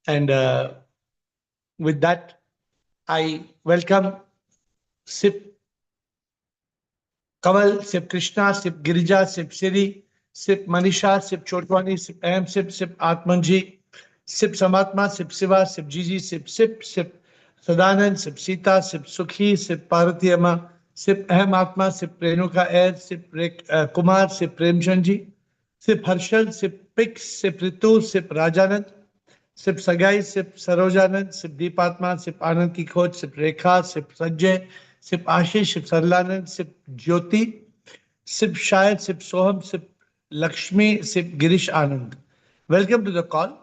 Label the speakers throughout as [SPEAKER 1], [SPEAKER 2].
[SPEAKER 1] And with that, I welcome Sip Kamal, Sip Krishna, Sip Girija, Sip Siri, Sip Manisha, Sip Chotwani, Sip Am, Sip Atmanji, Sip Samatma, Sip Siva, Sip Gigi, Sip Sadanand, Sip Sita, Sip Sukhi, Sip Parvati Amma, Sip Ahm Atma, Sip Renuka Air, Kumar, Sip Premchandji, Sip Harshal, Sip Pix, Sip Ritu, Sip Rajanand, Sip Sagai, Sip Sarojanand, Sip Deepatma, Sip Anand Ki Khoj, Sip Rekha, Sip Sanjay, Sip Ashish, Sip Sarlanand, Sip Jyoti, Sip Shayad, Sip Soham, Sip Lakshmi, Sip Girish Anand. Welcome to the call.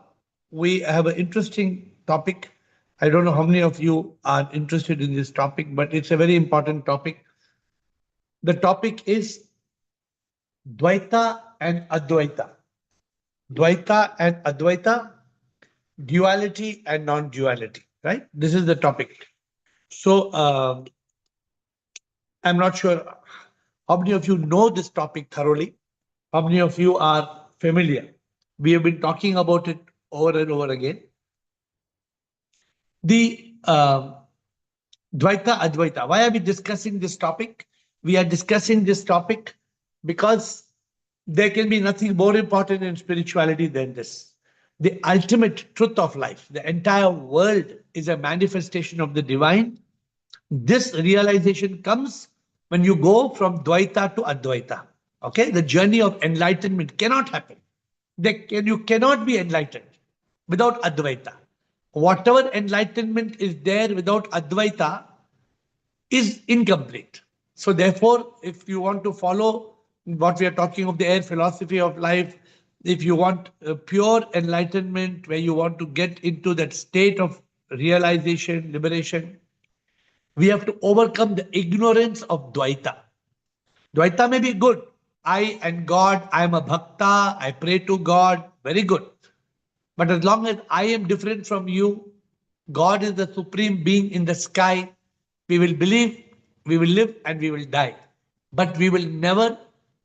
[SPEAKER 1] We have an interesting topic. I don't know how many of you are interested in this topic, but it's a very important topic. The topic is Dvaita and Advaita. Dvaita and Advaita, duality and non-duality, right? This is the topic. So I'm not sure how many of you know this topic thoroughly. How many of you are familiar? We have been talking about it over and over again. The Dvaita Advaita. Why are we discussing this topic? We are discussing this topic because there can be nothing more important in spirituality than this. The ultimate truth of life, the entire world is a manifestation of the divine. This realization comes when you go from Dvaita to Advaita. Okay, the journey of enlightenment cannot happen. You cannot be enlightened without Advaita. Whatever enlightenment is there without Advaita is incomplete. So therefore, if you want to follow what we are talking of the AiR philosophy of life, if you want pure enlightenment, where you want to get into that state of realization, liberation, we have to overcome the ignorance of Dvaita. Dvaita may be good. I and God, I am a bhakta, I pray to God, very good. But as long as I am different from you, God is the supreme being in the sky, we will believe, we will live, and we will die. But we will never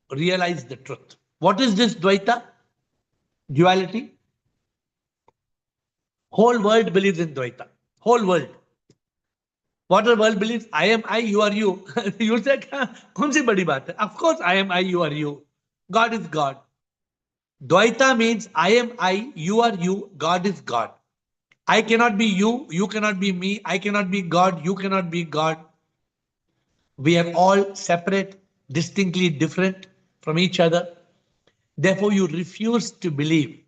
[SPEAKER 1] realize the truth. What is this Dvaita? Duality. Whole world believes in Dvaita. Whole world. What the world believes, I am I, you are you. You'll say, kaun si badi baat hai? Of course, I am I, you are you. God is God. Dvaita means I am I, you are you, God is God. I cannot be you, you cannot be me, I cannot be God, you cannot be God. We are all separate, distinctly different from each other. Therefore, you refuse to believe.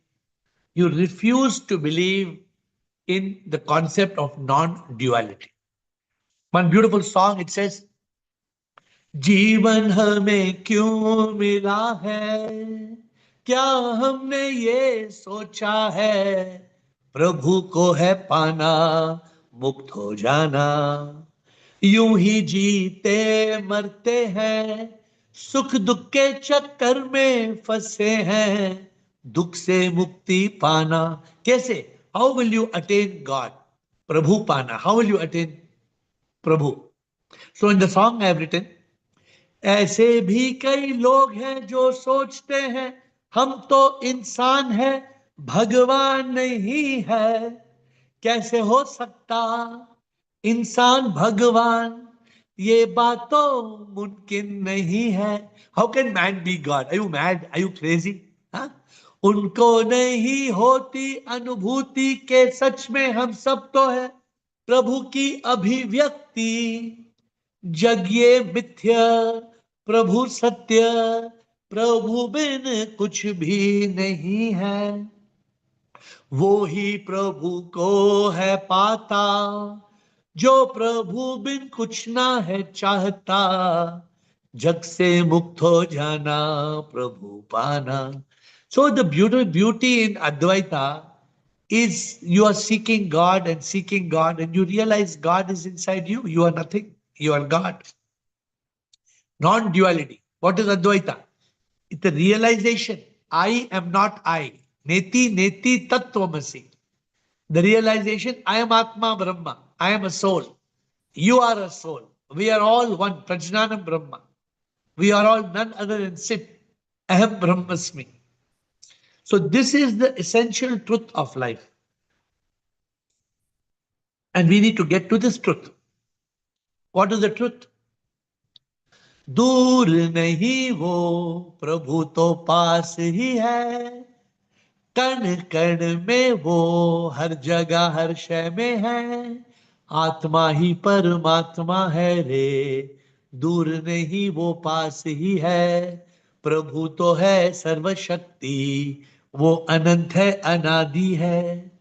[SPEAKER 1] You refuse to believe in the concept of non-duality. One beautiful song, it says, जीवन हमें क्यों मिला है, क्या हमने ये सोचा है, प्रभु को है पाना, मुक्त हो जाना, यूं ही जीते मरते हैं, सुख दुख के चक्कर में फंसे हैं, दुख से मुक्ति पाना कैसे? How will you attain God? प्रभु पाना. How will you attain prabhu? So in the song I have written, ऐसे भी कई लोग हैं जो सोचते हैं हम तो इंसान हैं, भगवान नहीं है, कैसे हो सकता इंसान भगवान, ये बात तो मुमकिन नहीं है. How can man be God? Are you mad? Are you crazy? उनको नहीं होती अनुभूति के सच में हम सब तो है प्रभु की अभिव्यक्ति, जग ये मिथ्या प्रभु सत्य, प्रभु बिन कुछ भी नहीं है, वो ही प्रभु को है पाता, जो प्रभु बिन कुछ ना है चाहता, जग से मुक्त हो जाना प्रभु पाना. So the beauty in Advaita is you are seeking God and you realize God is inside you. You are nothing. You are God. Non-duality. What is Advaita? It's the realization. I am not I. Neti neti tattvamasi. The realization, I am Atma Brahma. I am a soul. You are a soul. We are all one. Prajnanam Brahma. We are all none other than Sit. Aham Brahmasmi. So this is the essential truth of life. And we need to get to this truth. What is the truth? दूर नहीं वो प्रभु तो पास ही है, कण कण में वो हर जगह हर शय में है, आत्मा ही परमात्मा है रे, दूर नहीं वो पास ही है, प्रभु तो है सर्वशक्ति, वो अनंत है अनादि है.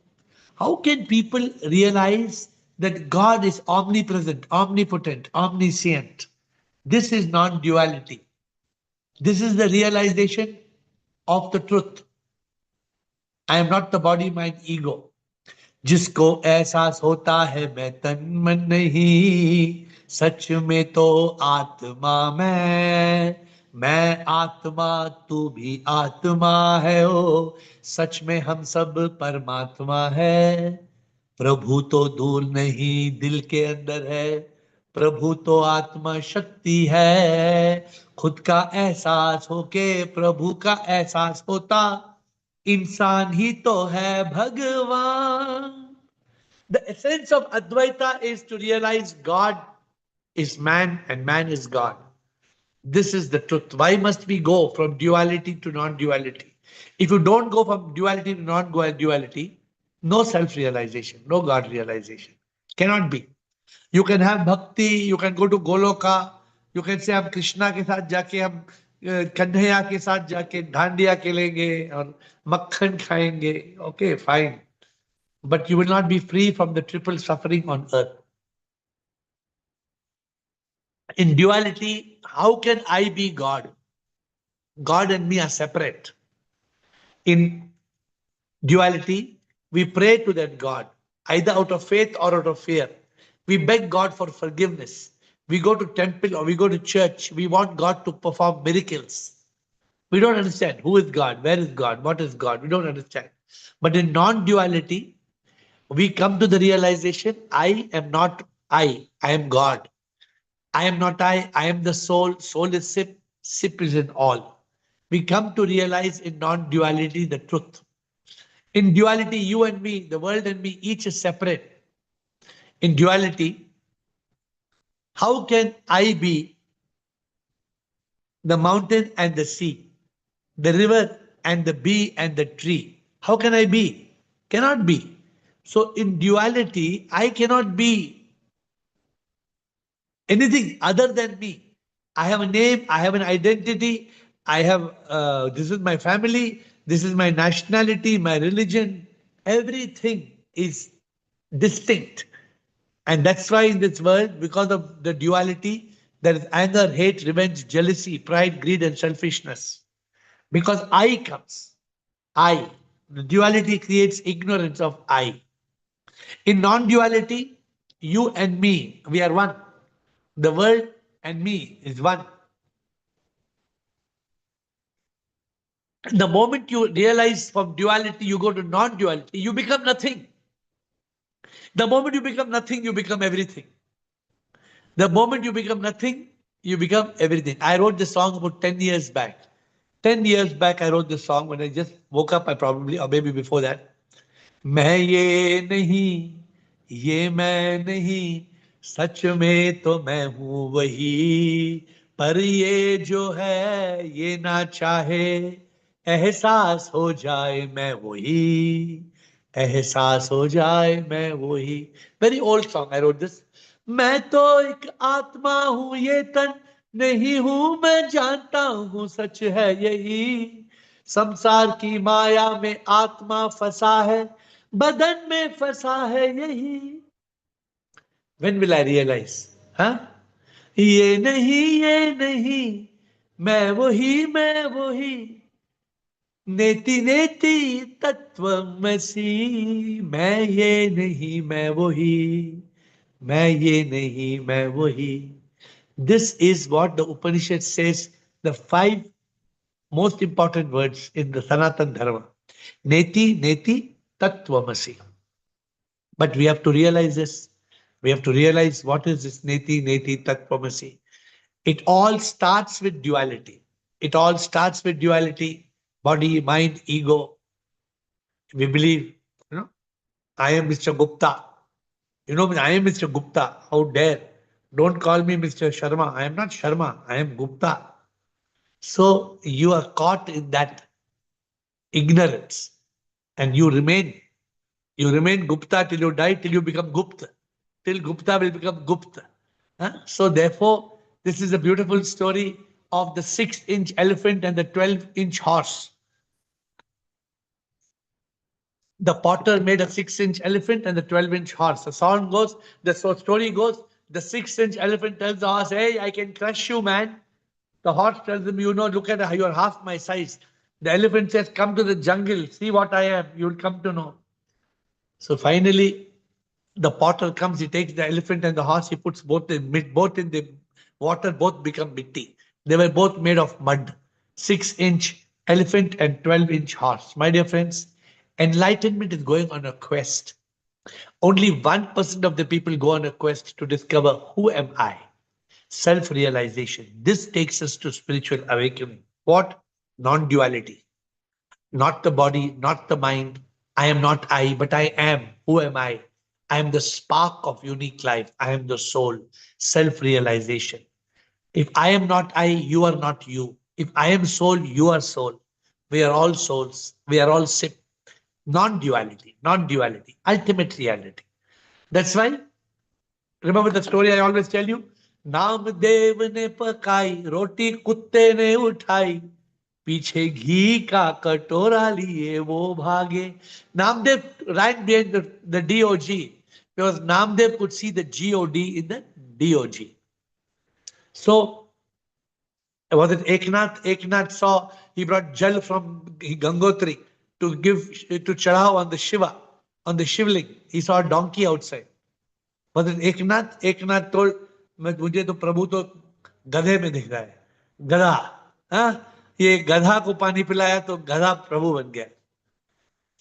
[SPEAKER 1] How can people realize that God is omnipresent, omnipotent, omniscient? This is non-duality. This is the realization of the truth. I am not the body, mind, ego. जिसको एहसास होता है मैं तन मन नहीं, सच में तो आत्मा मैं आत्मा तू भी आत्मा है ओ, सच में हम सब परमात्मा है, प्रभु तो दूर नहीं दिल के अंदर है, प्रभु तो आत्मा शक्ति है, खुद का एहसास होके प्रभु का एहसास होता, इंसान ही तो है भगवान. The essence of Advaita is to realize God is man and man is God. This is the truth. Why must we go from duality to non-duality? If you don't go from duality to non-duality, no self-realization, no God realization. Cannot be. You can have bhakti, you can go to Goloka, you can say हम कृष्णा के साथ जाके हम कन्हैया के साथ जाके डांडिया खेलेंगे और मक्खन खाएंगे. Okay, fine. But you will not be free from the triple suffering on earth. In duality, how can I be God? God and me are separate. In duality, we pray to that God, either out of faith or out of fear. We beg God for forgiveness. We go to temple or we go to church. We want God to perform miracles. We don't understand who is God, where is God, what is God. We don't understand. But in non-duality, we come to the realization, I am not I am God. I am not I am the soul, soul is SIP, SIP is in all. We come to realize in non-duality the truth. In duality, you and me, the world and me, each is separate. In duality, how can I be the mountain and the sea, the river and the bee and the tree? How can I be? Cannot be. So in duality, I cannot be anything other than me. I have a name, I have an identity, I have, this is my family, this is my nationality, my religion, everything is distinct. And that's why in this world, because of the duality, there is anger, hate, revenge, jealousy, pride, greed, and selfishness. Because I comes, I. The duality creates ignorance of I. In non duality, you and me, we are one. The world and me is one. The moment you realize from duality, you go to non duality, you become nothing. The moment you become nothing, you become everything. The moment you become nothing, you become everything. I wrote this song about 10 years back. 10 years back, I wrote this song when I just woke up, I probably, or maybe before that. मैं ये नहीं, ये मैं नहीं, सच में तो मैं हूं वही, पर ये जो है ये ना चाहे, एहसास हो जाए मैं वही, एहसास हो जाए मैं वही. Very old song, I wrote this. मैं तो एक आत्मा हूं ये तन नहीं हूं, मैं जानता हूं सच है यही, संसार की माया में आत्मा फंसा है, बदन में फंसा है यही. When will I realize? हाँ, ये नहीं, मैं वही, नेति नेति तत्वमसि, मैं ये नहीं मैं वही, मैं ये नहीं मैं वही. This is what the Upanishad says, the 5 most important words in the Sanatan Dharma. Neti, neti, tattvamasi. But we have to realize this. We have to realize what is this neti, neti, tattvamasi. It all starts with duality. It all starts with duality. Body, mind, ego. We believe, I am Mr. Gupta. You know, I am Mr. Gupta. How dare? Don't call me Mr. Sharma. I am not Sharma. I am Gupta. So you are caught in that ignorance, and you remain Gupta till you die, till you become Gupta, till Gupta will become Gupta. Huh? So therefore, this is a beautiful story of the 6-inch elephant and the 12-inch horse. The potter made a 6-inch elephant and the 12-inch horse. The song goes, the story goes, the 6-inch elephant tells the horse, "Hey, I can crush you, man." The horse tells him, "You know, look at how you're half my size." The elephant says, "Come to the jungle, see what I am. You'll come to know." So finally, the potter comes, he takes the elephant and the horse, he puts both in the water, both become mitti. They were both made of mud. 6-inch elephant and 12-inch horse. My dear friends, enlightenment is going on a quest. Only 1% of the people go on a quest to discover who am I? Self-realization. This takes us to spiritual awakening. What? Non-duality. Not the body, not the mind. I am not I, but I am. Who am I? I am the spark of unique life. I am the soul. Self-realization. If I am not I, you are not you. If I am soul, you are soul. We are all souls. We are all sip. Non-duality, non-duality, ultimate reality. That's why, remember the story I always tell you? नाम देव ने पकाई रोटी कुत्ते ने उठाई पीछे घी का कटोरा लिए वो भागे. Namdev ran behind the DOG because Namdev could see the God in the DOG. So was it Eknath? Eknath saw, he brought jal from Gangotri to give to Chadao on the Shiva, on the Shivling. He saw a donkey outside. Was it Eknath? Eknath told, मुझे तो प्रभु तो गधे में दिख रहा है, गधा. हाँ, ये गधा को पानी पिलाया तो गधा प्रभु बन गया.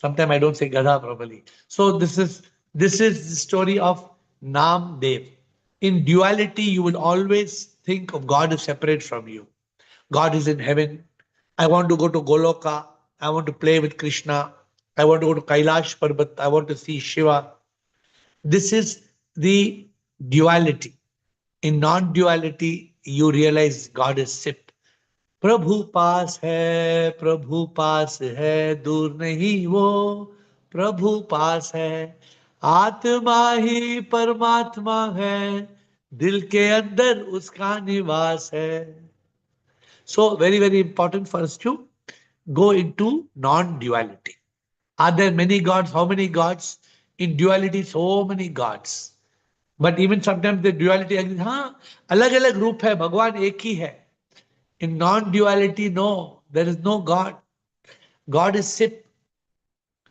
[SPEAKER 1] Sometimes I don't say Gadha properly. So this is the story of Namdev. In duality, you will always think of God is separate from you. God is in heaven. I want to go to Goloka. I want to play with Krishna. I want to go to Kailash Parbat. I want to see Shiva. This is the duality. In non-duality, you realize God is Sip. प्रभु पास है, प्रभु पास है, दूर नहीं वो, प्रभु पास है, आत्मा ही परमात्मा है, दिल के अंदर उसका निवास है. So very, very important for us to go into non-duality. Are there many gods? How many gods? In duality, so many gods. But even sometimes the duality, हाँ, अलग अलग रूप है, भगवान एक ही है. In non-duality, no, there is no God. God is Sip,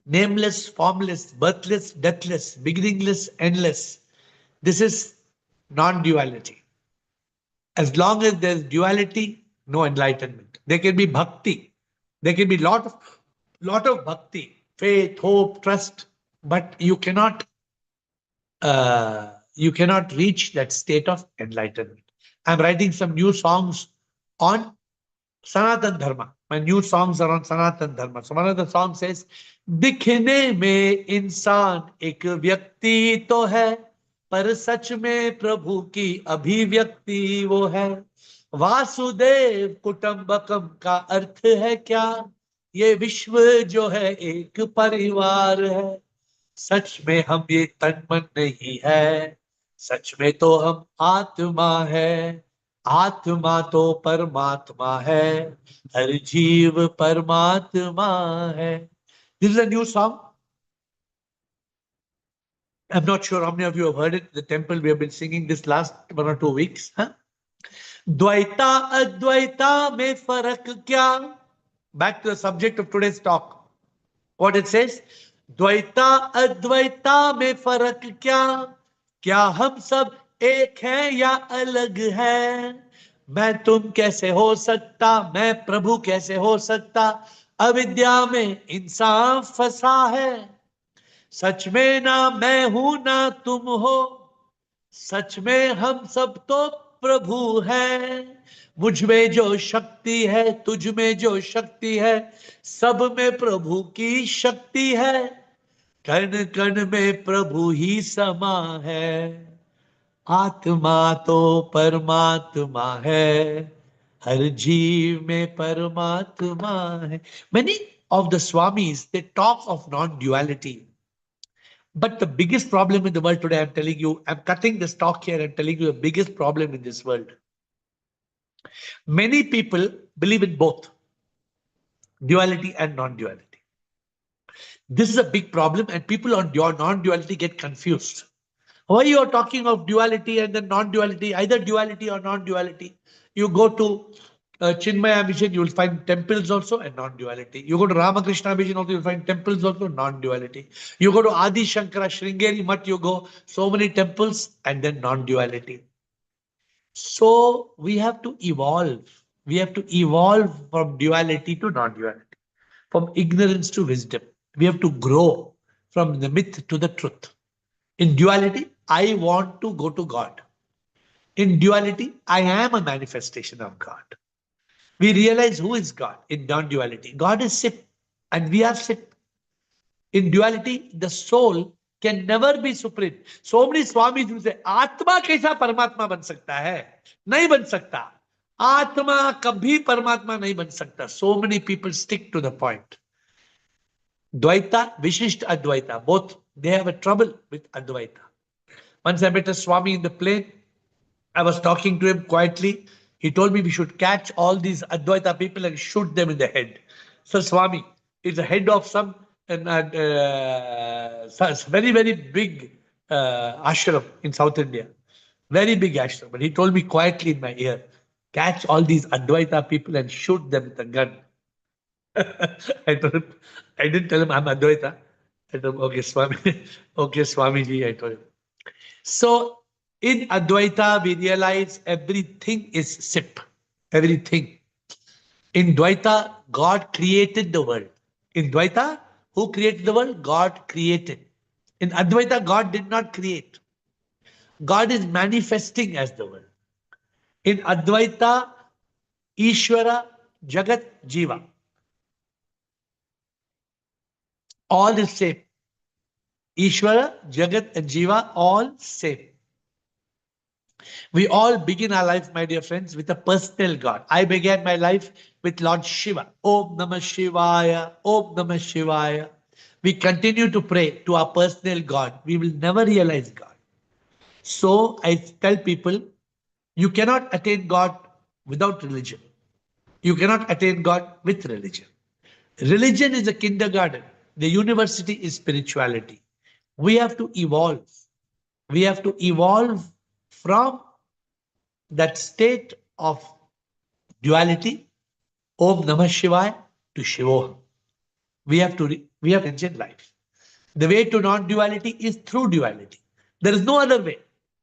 [SPEAKER 1] nameless, formless, birthless, deathless, beginningless, endless. This is non-duality. As long as there is duality, no enlightenment. There can be bhakti. There can be lot of bhakti, faith, hope, trust, but you cannot reach that state of enlightenment. I'm writing some new songs on Sanatan Dharma. My new songs are on Sanatan Dharma. So one of the songs says, दिखने में इंसान एक व्यक्ति तो है, पर सच में प्रभु की अभिव्यक्ति वो है. वासुदेव कुटुंबकम का अर्थ है क्या? ये विश्व जो है एक परिवार है. सच में हम ये तन मन नहीं है, सच में तो हम आत्मा है. आत्मा तो परमात्मा है, हर जीव परमात्मा है. This is a new song. I'm not sure how many of you have heard it. The temple, we have been singing this last 1 or 2 weeks. Huh? Dvaita Advaita में फर्क क्या? Back to the subject of today's talk. What it says? Dvaita Advaita में फर्क क्या? क्या हम सब एक हैं या अलग हैं? मैं तुम कैसे हो सकता, मैं प्रभु कैसे हो सकता? अविद्या में इंसान फंसा है. सच में ना मैं हूं ना तुम हो, सच में हम सब तो प्रभु हैं. मुझ में जो शक्ति है, तुझ में जो शक्ति है, सब में प्रभु की शक्ति है. कण कण में प्रभु ही समा है, आत्मा तो परमात्मा है, हर जीव में परमात्मा है. Many of the Swamis, they talk of non-duality. But the biggest problem in the world today, I'm telling you, I'm cutting this talk here and telling you the biggest problem in this world. Many people believe in both duality and non-duality. This is a big problem, and people on non-duality get confused. Why you are talking of duality and then non-duality, either duality or non-duality? You go to Chinmaya Mission, you will find temples also and non-duality. You go to Ramakrishna Mission also, you will find temples also, non-duality. You go to Adi Shankara, Sringeri Mutt, you go, so many temples and then non-duality. So we have to evolve. We have to evolve from duality to non-duality, from ignorance to wisdom. We have to grow from the myth to the truth. In duality, I want to go to God. In duality, I am a manifestation of God. We realize who is God in non-duality. God is Sip and we are Sip. In duality, the soul can never be supreme. So many Swamis will say, आत्मा कैसा परमात्मा बन सकता है? नहीं बन सकता. आत्मा कभी परमात्मा नहीं बन सकता. So many people stick to the point. Dvaita, Vishishta Advaita, both, they have a trouble with Advaita. Once I met a Swami in the plane. I was talking to him quietly. He told me we should catch all these Advaita people and shoot them in the head. So Swami is the head of some very, very big ashram in South India. Very big ashram. But he told me quietly in my ear, catch all these Advaita people and shoot them with a gun. I told him, I didn't tell him I'm Advaita. I told him, okay, Swami, okay, Swamiji, I told him. So in Advaita, we realize everything is Sip. Everything. In Dvaita, God created the world. In Dvaita, who created the world? God created. In Advaita, God did not create. God is manifesting as the world. In Advaita, Ishvara, Jagat, Jiva. All is same. Ishvara, Jagat, and Jiva, all same. We all begin our life, my dear friends, with a personal God. I began my life with Lord Shiva. Om Namah Shivaya, Om Namah Shivaya. We continue to pray to our personal God. We will never realize God. So I tell people, you cannot attain God without religion. You cannot attain God with religion. Religion is a kindergarten. The university is spirituality. We have to evolve. We have to evolve from that state of duality, Om Namah Shivaya, to Shivoham. We have to enjoy life. The way to non-duality is through duality. There is no other way.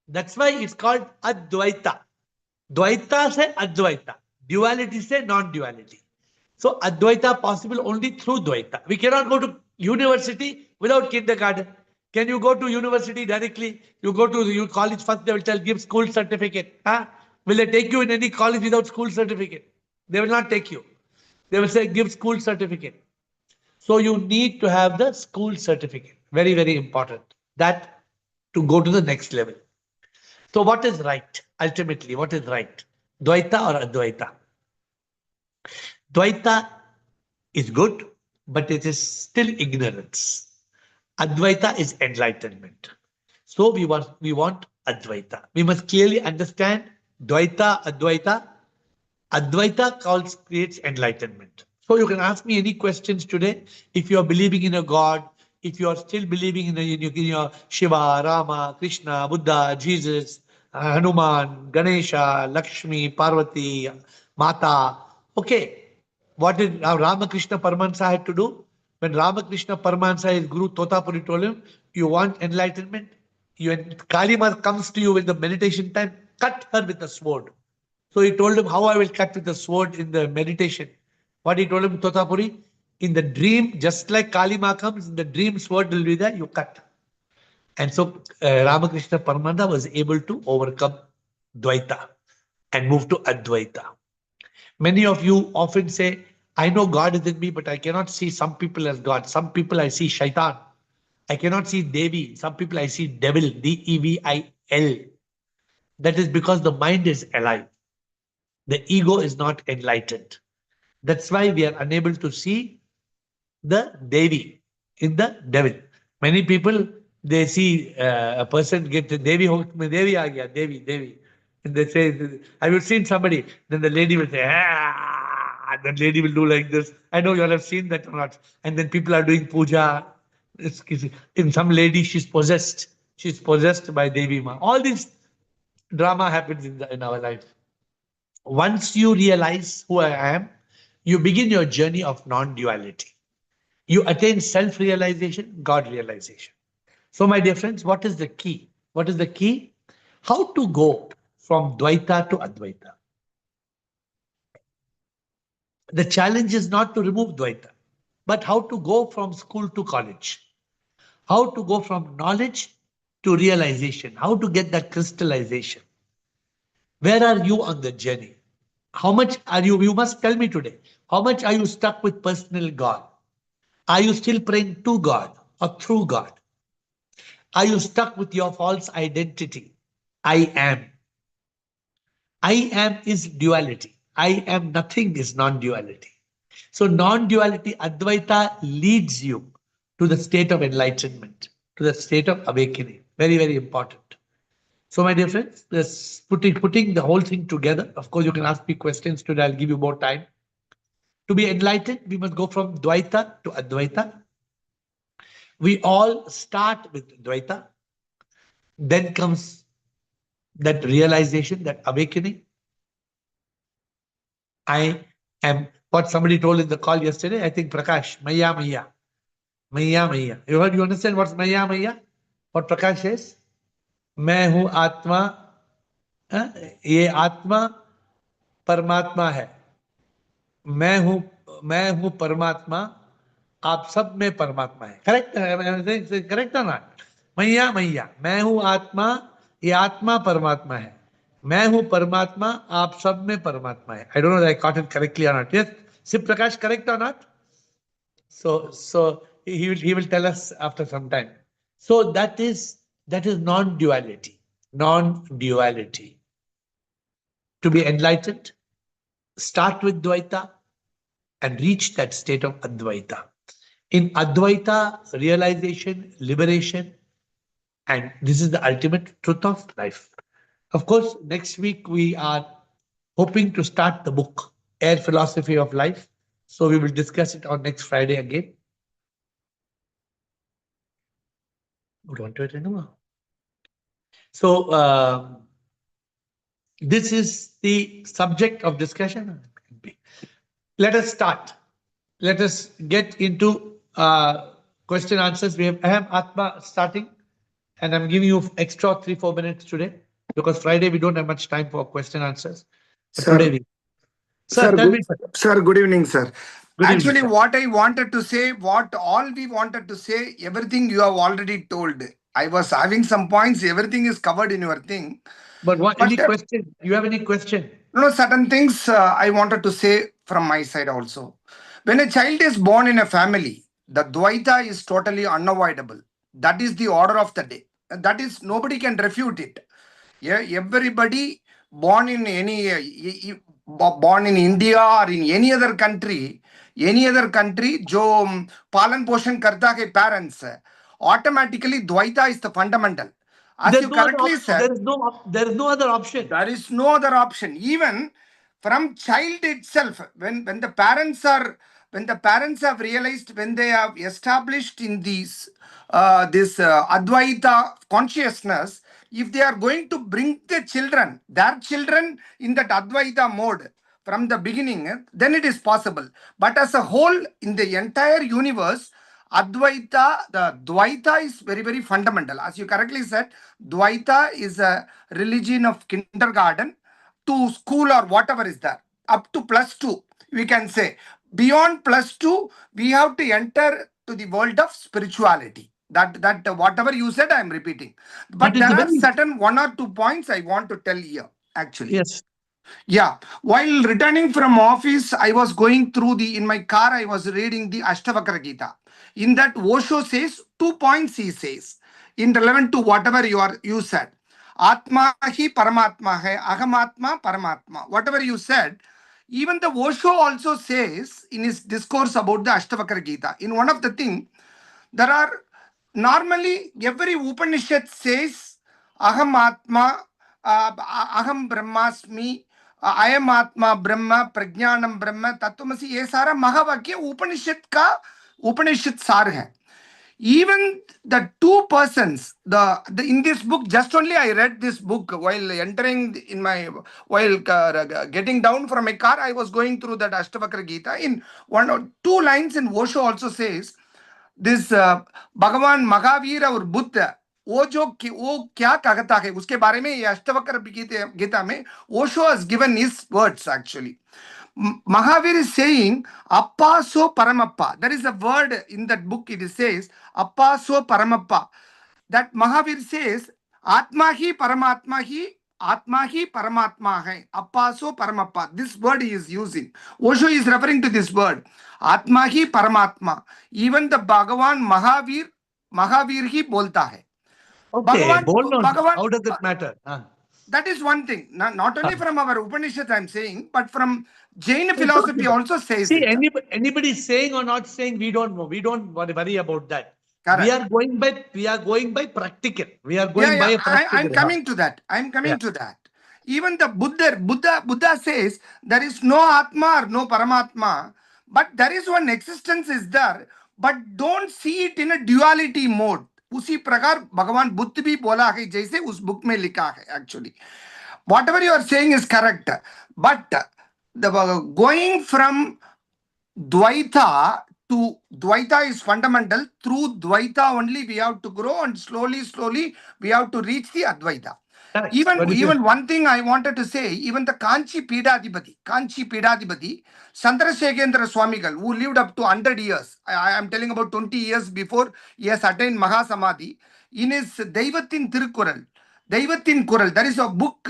[SPEAKER 1] That's why it's called Advaita. Dvaita se Advaita. Duality se non-duality. So Advaita possible only through Dvaita. We cannot go to university without kindergarten. Can you go to university directly? You go to your college first, they will tell, give school certificate. Huh? Will they take you in any college without school certificate? They will not take you. They will say, give school certificate. So you need to have the school certificate. Very, very important. That to go to the next level. So what is right? Ultimately, what is right? Dvaita or Advaita? Dvaita is good, but it is still ignorance. Advaita is enlightenment. So we want Advaita. We must clearly understand Dvaita, Advaita. Advaita creates enlightenment. So you can ask me any questions today. If you are believing in a God, if you are still believing in your Shiva, Rama, Krishna, Buddha, Jesus, Hanuman, Ganesha, Lakshmi, Parvati, Mata. Okay, what did Ramakrishna Paramahansa had to do? When Ramakrishna Paramahansa, his Guru Totapuri told him, you want enlightenment? Kalima comes to you in the meditation time, cut her with a sword. So he told him how I will cut with the sword in the meditation. What he told him, Totapuri, in the dream, just like Kalima comes, in the dream sword will be there, you cut. And so Ramakrishna Paramahansa was able to overcome Dvaita and move to Advaita. Many of you often say, I know God is in me, but I cannot see some people as God. Some people I see shaitan. I cannot see Devi. Some people I see devil, Devil. That is because the mind is alive. The ego is not enlightened. That's why we are unable to see the Devi in the devil. Many people they see a person get Devi, Devi aa gaya, Devi, Devi. And they say, I have seen somebody, then the lady will say, ah, and the lady will do like this. I know you all have seen that or not. And then people are doing puja. In some lady, she's possessed. She's possessed by Devi Ma. All this drama happens in our life. Once you realize who I am, you begin your journey of non duality. You attain self realization, God realization. So, my dear friends, what is the key? What is the key? How to go from Dvaita to Advaita. The challenge is not to remove Dvaita, but how to go from school to college. How to go from knowledge to realization. How to get that crystallization. Where are you on the journey? How much are you? You must tell me today. How much are you stuck with personal God? Are you still praying to God or through God? Are you stuck with your false identity? I am. I am is duality. I am nothing is non duality. So, non duality, Advaita leads you to the state of enlightenment, to the state of awakening. Very, very important. So, my dear friends, this putting the whole thing together. Of course, you can ask me questions today. I'll give you more time. To be enlightened, we must go from Dvaita to Advaita. We all start with Dvaita. Then comes that realization, that awakening. I am what somebody told in the call yesterday. I think Prakash, Maya, Maya, Maya, Maya. You heard? You understand what's Maya, Maya? What Prakash says? मैं हूं आत्मा, ये आत्मा परमात्मा है. मैं हूं मैं हूं परमात्मा, आप सब में परमात्मा है. करेक्ट? करेक्ट ना? मैया मैया, मैं हूं आत्मा, ये आत्मा परमात्मा है. मैं हूं परमात्मा, आप सब में परमात्मा है. I don't know I caught it correctly और not. Yes, Shiv Prakash, correct और not? So he will tell us after some time. So that is non-duality. Non-duality. To be enlightened, start with Dvaita and reach that state of Advaita. In Advaita, realization, liberation, and this is the ultimate truth of life. Of course, next week we are hoping to start the book, AiR Philosophy of Life. So we will discuss it on next Friday again. We don't do it anymore. So this is the subject of discussion. Let us start. Let us get into question answers. I have Atma starting, and I'm giving you extra 3-4 minutes today because Friday we don't have much time for question answers. But
[SPEAKER 2] Sir,
[SPEAKER 1] today we. Sir,
[SPEAKER 2] sir,
[SPEAKER 1] tell me.
[SPEAKER 2] sir, good evening, sir.
[SPEAKER 1] Good evening,
[SPEAKER 2] Actually,
[SPEAKER 1] sir.
[SPEAKER 2] what I wanted to say, what all we wanted to say, everything you have already told. I was having some points, everything is covered in your thing.
[SPEAKER 1] But what?
[SPEAKER 2] But
[SPEAKER 1] Any question? You have any question?
[SPEAKER 2] certain things I wanted to say from my side also. When a child is born in a family, the Dvaita is totally unavoidable. That is the order of the day. That is, nobody can refute it. Yeah, everybody born in born in India or in any other country, जो पालन पोषण करता के parents, automatically Dvaita is the fundamental. As
[SPEAKER 1] There's
[SPEAKER 2] you
[SPEAKER 1] no other
[SPEAKER 2] correctly
[SPEAKER 1] option.
[SPEAKER 2] said,
[SPEAKER 1] There is no other option.
[SPEAKER 2] there is no other option. Even from child itself, when the parents are when the parents have realized, when they have established in this Advaita consciousness, if they are going to bring their children in that Advaita mode from the beginning, then it is possible. But as a whole, in the entire universe, Advaita, the Dvaita is very, very fundamental. As you correctly said, Dvaita is a religion of kindergarten to school or whatever is there, up to +2, we can say. Beyond +2, we have to enter to the world of spirituality. That whatever you said, I am repeating.
[SPEAKER 1] But
[SPEAKER 2] But
[SPEAKER 1] it's
[SPEAKER 2] there
[SPEAKER 1] a
[SPEAKER 2] are
[SPEAKER 1] very
[SPEAKER 2] certain 1 or 2 points I want to tell here, actually.
[SPEAKER 1] yes.
[SPEAKER 2] Yeah. While returning from office, I was going through in my car, I was reading the Ashtavakra Gita. In that, Osho says 2 points he says, in relevant to whatever you said. Atma hi Paramatma hai, Ahamatma Paramatma. Whatever you said, even the Osho also says in his discourse about the Ashtavakra Gita. In one of the thing, there are normally every Upanishad says Aham Atma, Aham Brahmasmi, I am Atma Brahma, Prajnanam Brahma, Tattvamasi, ये सारा महावाक्य उपनिषद का उपनिषद सार है. Even the two persons, the in this book, just only I read this book while entering in my, while getting down from my car, I was going through that Ashtavakra Gita. In one or two lines in Osho also says, this भगवान महावीर और बुद्ध वो क्या कहता है उसके बारे में ये अष्टवक्र गीता में Osho has given his words actually. Mahavir is saying appa so paramappa. There is a word in that book, it says appa so paramappa. That Mahavir says atma hi paramatma hai, appa so paramappa. This word he is using. Osho is referring to this word atma hi paramatma. Even the Bhagavan Mahavir hi bolta hai.
[SPEAKER 1] Okay,
[SPEAKER 2] Bhagavan
[SPEAKER 1] bold on.
[SPEAKER 2] Bhagavan
[SPEAKER 1] How does it matter?
[SPEAKER 2] that is one thing. Not only from our Upanishads I'm saying, but from Jain
[SPEAKER 1] It's
[SPEAKER 2] philosophy
[SPEAKER 1] okay.
[SPEAKER 2] also says
[SPEAKER 1] See,
[SPEAKER 2] it.
[SPEAKER 1] anybody saying or not saying, we don't know. We don't worry about that. We
[SPEAKER 2] Correct.
[SPEAKER 1] are going by practical. We are
[SPEAKER 2] Yeah,
[SPEAKER 1] going by
[SPEAKER 2] yeah.
[SPEAKER 1] a
[SPEAKER 2] I'm
[SPEAKER 1] practical.
[SPEAKER 2] coming to that. I'm
[SPEAKER 1] Yeah.
[SPEAKER 2] coming to that. Even the Buddha says there is no Atma or no Paramatma, but there is one existence is there, but don't see it in a duality mode. उसी प्रकार भगवान बुद्ध भी बोला है जैसे उस book में लिखा है actually. Whatever you are saying is correct, but the going from Dvaita to Dvaita is fundamental. Through Dvaita only we have to grow, and slowly we have to reach the Advaita.
[SPEAKER 1] Correct.
[SPEAKER 2] Even,
[SPEAKER 1] What is it?
[SPEAKER 2] even one thing I wanted to say, even the Kanchi Pidadipati, Chandrasekhendra Swamigal, who lived up to 100 years, I am telling about 20 years before he has attained Mahasamadhi, in his Daivatin Kural, there is a book,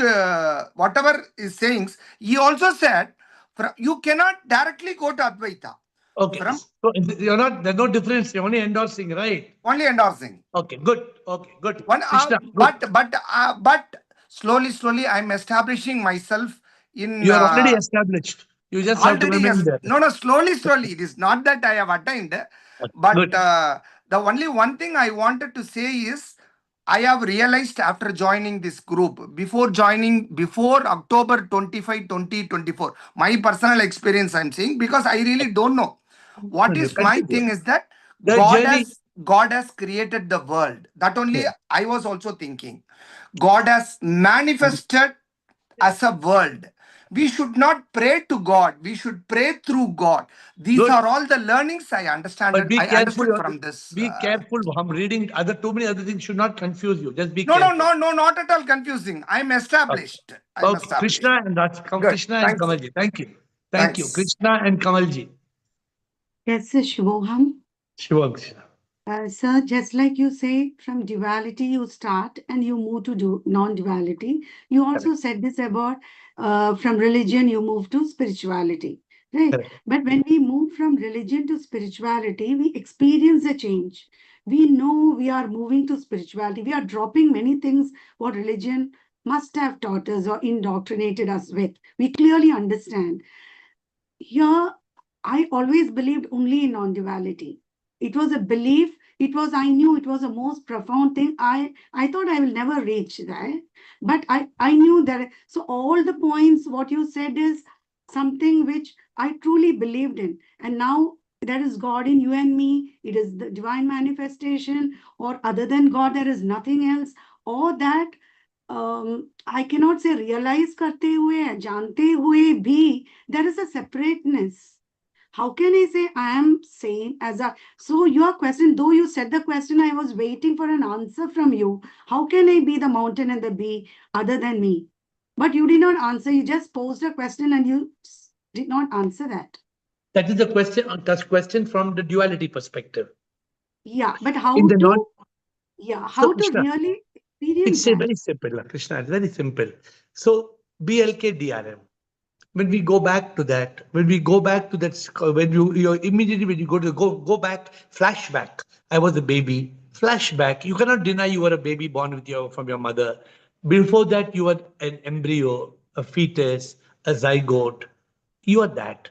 [SPEAKER 2] whatever is sayings, he also said, you cannot directly go to Advaita.
[SPEAKER 1] Okay.
[SPEAKER 2] From
[SPEAKER 1] So there's no difference. You're only endorsing, right?
[SPEAKER 2] only endorsing.
[SPEAKER 1] Okay, good. Okay, good.
[SPEAKER 2] One,
[SPEAKER 1] Krishna, good.
[SPEAKER 2] but slowly, I'm establishing myself in
[SPEAKER 1] You are already established. You just have to
[SPEAKER 2] already.
[SPEAKER 1] remain
[SPEAKER 2] Yes,
[SPEAKER 1] there.
[SPEAKER 2] no, slowly. It is not that I have attained, but
[SPEAKER 1] Good.
[SPEAKER 2] the only one thing I wanted to say is I have realized after joining this group, before October 25, 2024, my personal experience I'm saying, because I really don't know. What
[SPEAKER 1] You
[SPEAKER 2] is my
[SPEAKER 1] continue.
[SPEAKER 2] thing is that
[SPEAKER 1] The journey.
[SPEAKER 2] God has created the world. That only
[SPEAKER 1] Yeah.
[SPEAKER 2] I was also thinking. God has manifested as a world. We should not pray to God. We should pray through God. These
[SPEAKER 1] Good.
[SPEAKER 2] are all the learnings I understand.
[SPEAKER 1] But be
[SPEAKER 2] I
[SPEAKER 1] careful.
[SPEAKER 2] understood from this.
[SPEAKER 1] Be careful. I'm reading other too many other things should not confuse you. Just be
[SPEAKER 2] No,
[SPEAKER 1] careful.
[SPEAKER 2] not at all confusing. I'm
[SPEAKER 1] Okay.
[SPEAKER 2] established. I'm
[SPEAKER 1] Okay.
[SPEAKER 2] established. Good.
[SPEAKER 1] Krishna and
[SPEAKER 2] Thanks.
[SPEAKER 1] Kamalji. Thank you. Thank you.
[SPEAKER 2] Thanks.
[SPEAKER 1] Krishna and Kamalji.
[SPEAKER 3] Yes, Shubham.
[SPEAKER 1] Sure. Krishna.
[SPEAKER 3] Sir, just like you say, from duality you start and you move to non-duality. You
[SPEAKER 1] Correct.
[SPEAKER 3] also said this about from religion you move to spirituality, right?
[SPEAKER 1] Correct.
[SPEAKER 3] But when we move from religion to spirituality, we experience a change. We know we are moving to spirituality. We are dropping many things what religion must have taught us or indoctrinated us with. We clearly understand. Here, I always believed only in non-duality. It was a belief. It was, I knew it was the most profound thing. I thought I will never reach that. But I knew that. So all the points, what you said is something which I truly believed in. And now there is God in you and me. It is the divine manifestation, or other than God, there is nothing else. Or that I cannot say realize करते हुए जानते हुए भी there is a separateness. How can I say I am same as a, so your question, though you said the question, I was waiting for an answer from you. How can I be the mountain and the bee other than me? But you did not answer. You just posed a question and you did not answer that.
[SPEAKER 1] That is the question. That's question from the duality perspective.
[SPEAKER 3] Yeah, but
[SPEAKER 1] In
[SPEAKER 3] how
[SPEAKER 1] the non.
[SPEAKER 3] to, yeah,
[SPEAKER 1] So
[SPEAKER 3] how to
[SPEAKER 1] Krishna,
[SPEAKER 3] really experience
[SPEAKER 1] it's a
[SPEAKER 3] that?
[SPEAKER 1] very simple, Krishna. It's very simple. So BLK DRM. When we go back to that, when we go back to that, when you immediately when you go back, flashback. I was a baby. Flashback. You cannot deny you were a baby born with your from your mother. Before that, you were an embryo, a fetus, a zygote. You are that.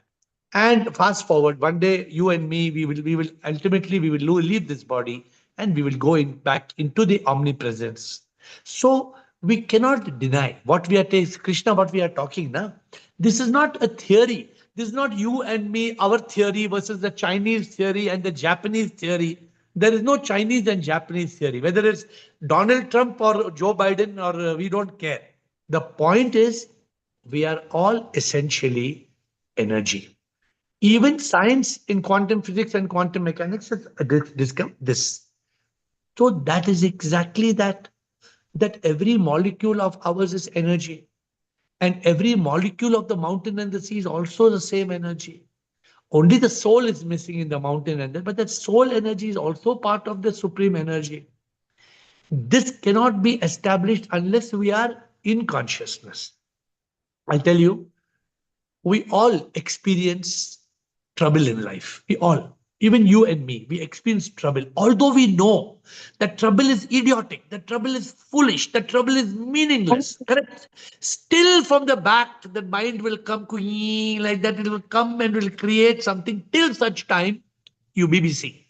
[SPEAKER 1] And fast forward, one day, you and me, we will ultimately we will leave this body and we will go in back into the omnipresence. So we cannot deny what we are Krishna, what we are talking now. This is not a theory. This is not you and me, our theory versus the Chinese theory and the Japanese theory. There is no Chinese and Japanese theory. Whether it's Donald Trump or Joe Biden or we don't care. The point is, we are all essentially energy. Even science in quantum physics and quantum mechanics has discovered this. So that is exactly that. That every molecule of ours is energy. And every molecule of the mountain and the sea is also the same energy. Only the soul is missing in the mountain and but that soul energy is also part of the supreme energy. This cannot be established unless we are in consciousness. I tell you, we all experience trouble in life. We all, even you and me, we experience trouble. Although we know that trouble is idiotic, that trouble is foolish, that trouble is meaningless. Correct? Still, from the back, the mind will come like that. It will come and will create something till such time you BBC.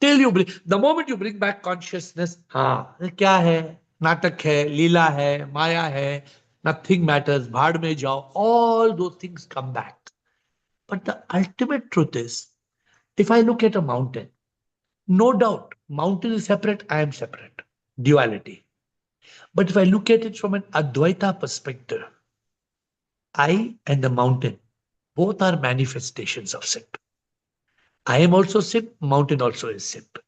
[SPEAKER 1] Till you bring, the moment you bring back consciousness, हाँ, क्या है? नाटक है, लीला है, माया है, nothing matters, भाड़ में जाओ, all those things come back. But the ultimate truth is, if I look at a mountain, no doubt, mountain is separate, I am separate, duality. But if I look at it from an Advaita perspective, I and the mountain, both are manifestations of Sip. I am also Sip, mountain also is Sip.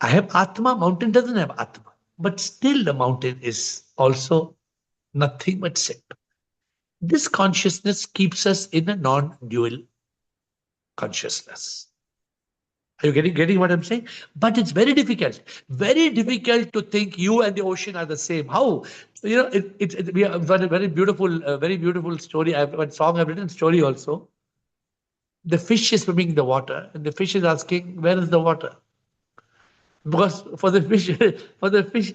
[SPEAKER 1] I have Atma, mountain doesn't have Atma. But still the mountain is also nothing but Sip. This consciousness keeps us in a non-dual consciousness. Are you getting what I'm saying? But it's very difficult to think you and the ocean are the same. How? You know, we have got a very beautiful story. I've one song I've written, story also. The fish is swimming in the water, and the fish is asking, "Where is the water?" Because for the fish,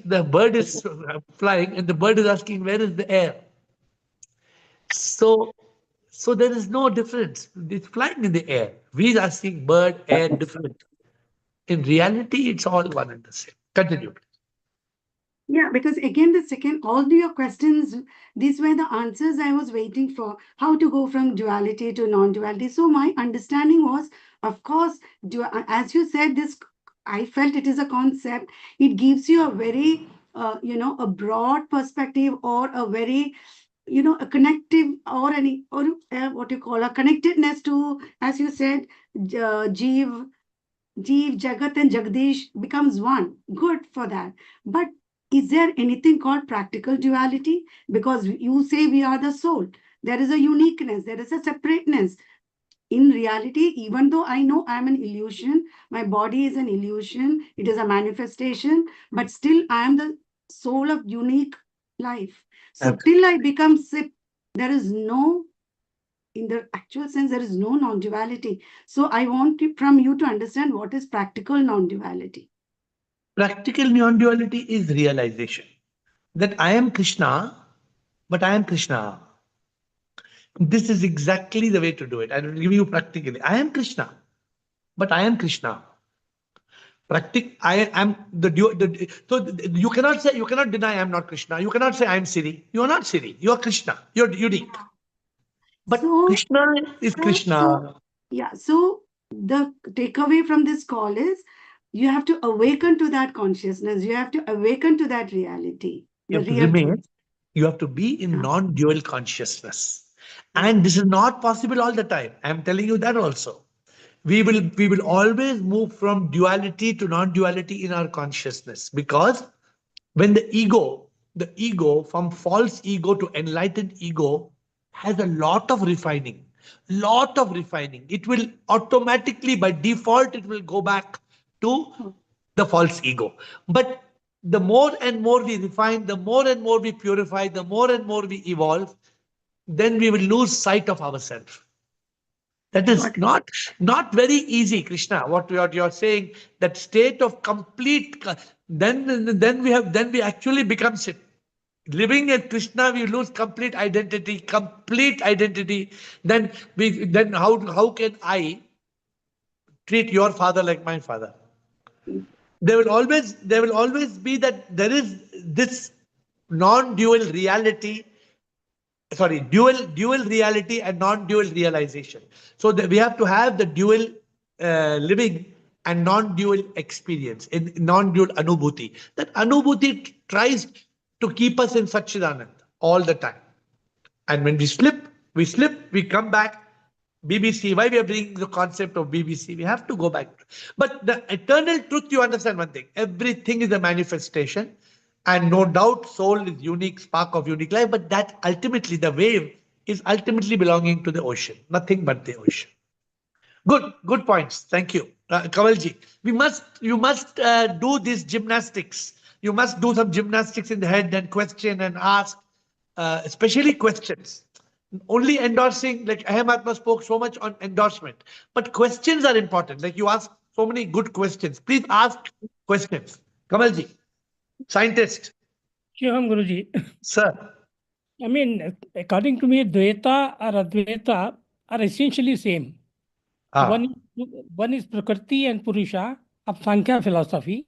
[SPEAKER 1] the bird is flying, and the bird is asking, "Where is the air?" So, so there is no difference. It's flying in the air. We are seeing bird, air different. In reality, it's all one and the same. Continue.
[SPEAKER 3] Yeah, because again, the second, all your questions, these were the answers I was waiting for. How to go from duality to non-duality. So my understanding was, of course, as you said, this I felt it is a concept. It gives you a very, a broad perspective or a very, a connective or any or what you call a connectedness to, as you said, Jeev, Jagat, and Jagdish becomes one. Good for that. But is there anything called practical duality? Because you say we are the soul. There is a uniqueness, there is a separateness. In reality, even though I know I'm an illusion, my body is an illusion, it is a manifestation, but still I am the soul of unique life. So till I become sick, there is no, in the actual sense, there is no non-duality. So I want from you to understand what is practical non-duality.
[SPEAKER 1] Practical non-duality is realization that I am Krishna, but I am Krishna. This is exactly the way to do it. I will give you practically. I am Krishna, but I am Krishna. I am so you cannot say, you cannot deny I am not Krishna. You cannot say I am Siri. You are not Siri. You are Krishna. You're unique. But
[SPEAKER 3] So,
[SPEAKER 1] Krishna is
[SPEAKER 3] so
[SPEAKER 1] Krishna.
[SPEAKER 3] yeah, so the takeaway from this call is you have to awaken to that consciousness, you have to awaken to that reality,
[SPEAKER 1] You
[SPEAKER 3] the
[SPEAKER 1] have to
[SPEAKER 3] real truth.
[SPEAKER 1] remain. You have to be in
[SPEAKER 3] Yeah.
[SPEAKER 1] non-dual consciousness.
[SPEAKER 3] Yeah.
[SPEAKER 1] And this is not possible all the time. I'm telling you that also. We will always move from duality to non-duality in our consciousness, because when the ego from false ego to enlightened ego has a lot of refining. It will automatically, by default, it will go back to the false ego. But the more and more we refine, the more and more we purify, the more and more we evolve, then we will lose sight of ourselves. That is not very easy, Krishna. What you're saying, that state of complete, then we actually become sick. Living at Krishna, we lose complete identity, complete identity. Then how can I treat your father like my father? There will always be that there is this non-dual reality, sorry, dual reality and non-dual realization. So that we have to have the dual living and non-dual experience, in non-dual anubhuti. That anubhuti tries to keep us in Satchidanand all the time. And when we slip, we come back. BBC, why we are bringing the concept of BBC? We have to go back. But the eternal truth, you understand one thing: everything is a manifestation, and no doubt, soul is unique, spark of unique life. But that ultimately, the wave is ultimately belonging to the ocean, nothing but the ocean. Good points. Thank you, Kavalji. You must do these gymnastics. You must do some gymnastics in the head and question and ask, especially questions. Only endorsing, like Aham Atma spoke so much on endorsement, but questions are important. Like you ask so many good questions. Please ask questions. Kamalji, scientist,
[SPEAKER 4] Shivam Guruji.
[SPEAKER 1] sir.
[SPEAKER 4] I mean, according to me, Dvaita or Advaita are essentially same.
[SPEAKER 1] Ah,
[SPEAKER 4] One is Prakriti and Purusha of Sankhya philosophy,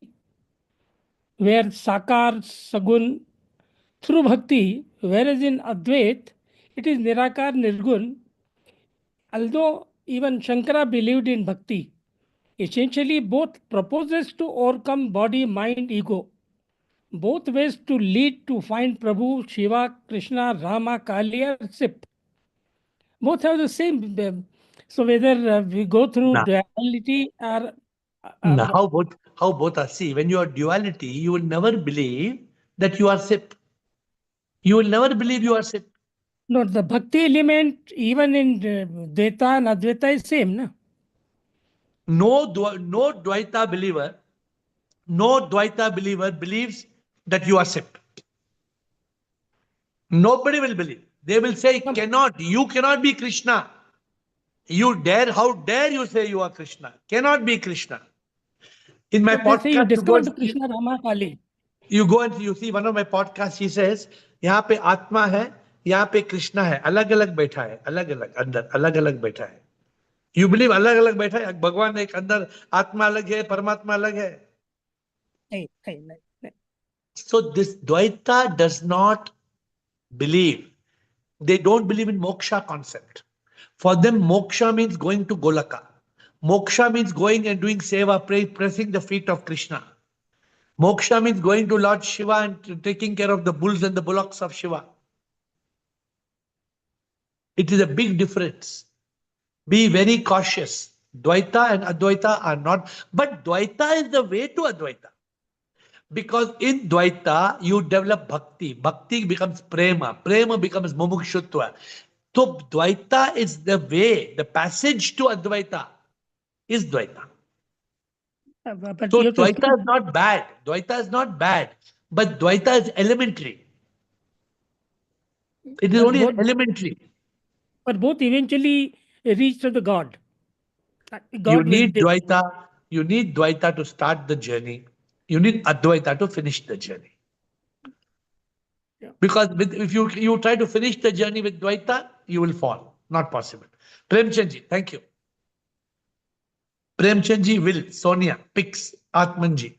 [SPEAKER 4] where Sakar, Sagun, through Bhakti, whereas in Advait, it is Nirakar, Nirgun. Although even Shankara believed in Bhakti, essentially both proposes to overcome body, mind, ego. Both ways to lead to find Prabhu, Shiva, Krishna, Rama, Kali, or Sip. Both have the same. So whether we go through
[SPEAKER 1] nah,
[SPEAKER 4] duality or
[SPEAKER 1] nah. How both are? See, when you are duality, you will never believe that you are sip. You will never believe you are sip.
[SPEAKER 4] no, the bhakti element even in Dvaita and Advaita is same, no?
[SPEAKER 1] No Dvaita believer believes that you are sip. Nobody will believe. They will say,
[SPEAKER 4] No,
[SPEAKER 1] you cannot be Krishna. How dare you say you are Krishna? Cannot be Krishna. In my
[SPEAKER 4] but they say you
[SPEAKER 1] podcast,
[SPEAKER 4] discovered Krishna, Rama, Kali.
[SPEAKER 1] you go and you see one of my podcasts, he says, यहाँ पे आत्मा है, यहाँ पे कृष्णा है, अलग अलग बैठा है, अलग अलग अंदर, अलग अलग बैठा है. You believe अलग अलग बैठा है, भगवान एक अंदर, आत्मा अलग है, परमात्मा अलग है.
[SPEAKER 4] नहीं, नहीं, नहीं, नहीं.
[SPEAKER 1] So this Dvaita does not believe. They don't believe in moksha concept. For them, moksha means going to Golaka. Moksha means going and doing seva, pressing the feet of Krishna. Moksha means going to Lord Shiva and taking care of the bulls and the bullocks of Shiva. It is a big difference. Be very cautious. Dvaita and Advaita are not, but Dvaita is the way to Advaita. Because in Dvaita, you develop bhakti. Bhakti becomes prema. Prema becomes mumukshutva. So Dvaita is the way, the passage to Advaita is Dvaita.
[SPEAKER 4] But
[SPEAKER 1] So
[SPEAKER 4] you have to
[SPEAKER 1] Dvaita is not bad. Dvaita is not bad. But Dvaita is elementary. It is
[SPEAKER 4] but
[SPEAKER 1] only an
[SPEAKER 4] both,
[SPEAKER 1] elementary.
[SPEAKER 4] but both eventually reach to the God.
[SPEAKER 1] You
[SPEAKER 4] God will
[SPEAKER 1] need Dvaita. You need Dvaita to start the journey. You need Advaita to finish the journey.
[SPEAKER 4] Yeah.
[SPEAKER 1] Because if you try to finish the journey with Dvaita, you will fall. Not possible. Premchandji, thank you. Premchandji will. Sonia, Pix, Atmanji.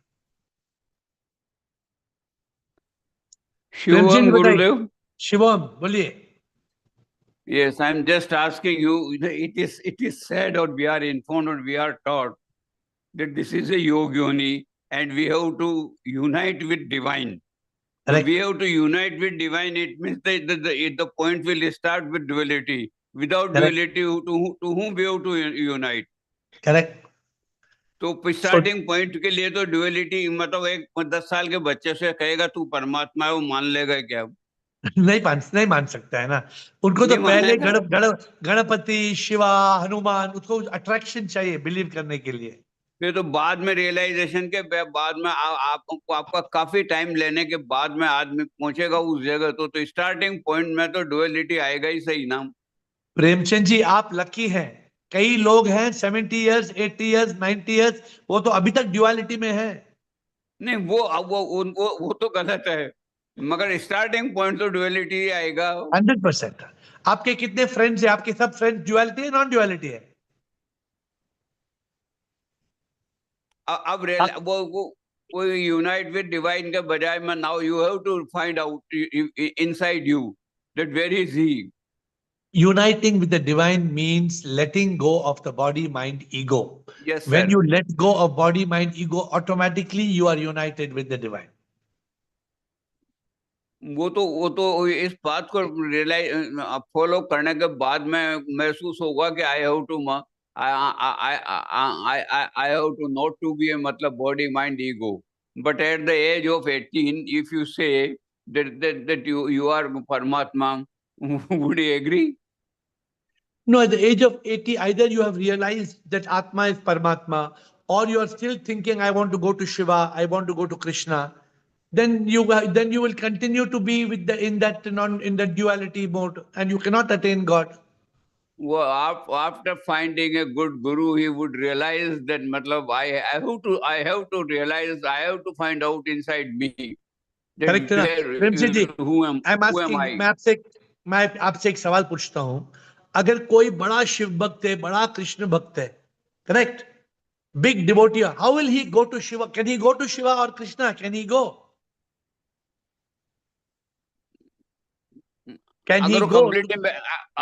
[SPEAKER 5] Shivam
[SPEAKER 1] Premchandji बताइए.
[SPEAKER 5] Gurudev.
[SPEAKER 1] Shivam, बोलिए.
[SPEAKER 5] Yes, I'm just asking you. It is said, or we are informed, or we are taught that this is a yogini, and we have to unite with divine. So
[SPEAKER 1] Correct.
[SPEAKER 5] we have to unite with divine. It means that the point will start with duality. Without
[SPEAKER 1] Correct.
[SPEAKER 5] duality, to whom we have to unite?
[SPEAKER 1] Correct.
[SPEAKER 5] तो starting point के लिए तो duality, मतलब एक 10 साल के बच्चे से कहेगा तू परमात्मा है, वो मान लेगा क्या?
[SPEAKER 1] नहीं मान सकता है ना. उनको तो
[SPEAKER 5] नहीं
[SPEAKER 1] पहले
[SPEAKER 5] मानेगा.
[SPEAKER 1] गणपति, शिवा, हनुमान, उसको अट्रैक्शन चाहिए बिलीव करने के लिए.
[SPEAKER 5] फिर तो बाद में रियलाइजेशन के बाद में आपको आपका काफी टाइम लेने के बाद में आदमी पहुंचेगा उस जगह, तो स्टार्टिंग पॉइंट में तो डुअलिटी आएगा ही सही ना।
[SPEAKER 1] प्रेमचंद जी आप लकी हैं, कई लोग हैं 70 इयर्स 80 इयर्स 90 इयर्स, वो तो अभी तक ड्युअलिटी में है।
[SPEAKER 5] नहीं वो तो गलत है, मगर स्टार्टिंग पॉइंट तो डुअलिटी ही आएगा।
[SPEAKER 1] 100%। आपके कितने फ्रेंड्स हैं? आपके सब फ्रेंड्स ड्युअलिटी है नॉन ड्युअलिटी है?
[SPEAKER 5] अब वो यूनाइट विद डिवाइन के बजाय में now you have to find out inside you that where is he.
[SPEAKER 1] Uniting with the divine means letting go of the body mind ego.
[SPEAKER 5] Yes
[SPEAKER 1] When
[SPEAKER 5] sir.
[SPEAKER 1] you let go of body mind ego, automatically you are united with the divine.
[SPEAKER 5] वो तो इस बात को realise follow करने के बाद में महसूस होगा कि I have to I have to not to be a मतलब body mind ego, but at the age of 18 if you say that you are Paramatma, would you agree?
[SPEAKER 1] No, at the age of 80, either you have realized that Atma is Paramatma, or you are still thinking, I want to go to Shiva, I want to go to Krishna. Then you will continue to be with in that duality mode, and you cannot attain God.
[SPEAKER 5] Well, after finding a good guru, he would realize that matlab, I have to realize, I have to find out inside me that
[SPEAKER 1] correct है ना Premji ji? I am
[SPEAKER 5] who am
[SPEAKER 1] asking,
[SPEAKER 5] I?
[SPEAKER 1] मैं आपसे एक सवाल पूछता हूं, अगर कोई बड़ा शिव भक्त है, बड़ा कृष्ण भक्त है, correct, big devotee, how will he go to Shiva? Can he go to Shiva और Krishna? Can he go? Can he
[SPEAKER 5] अगर वो
[SPEAKER 1] गो?
[SPEAKER 5] कंप्लीटली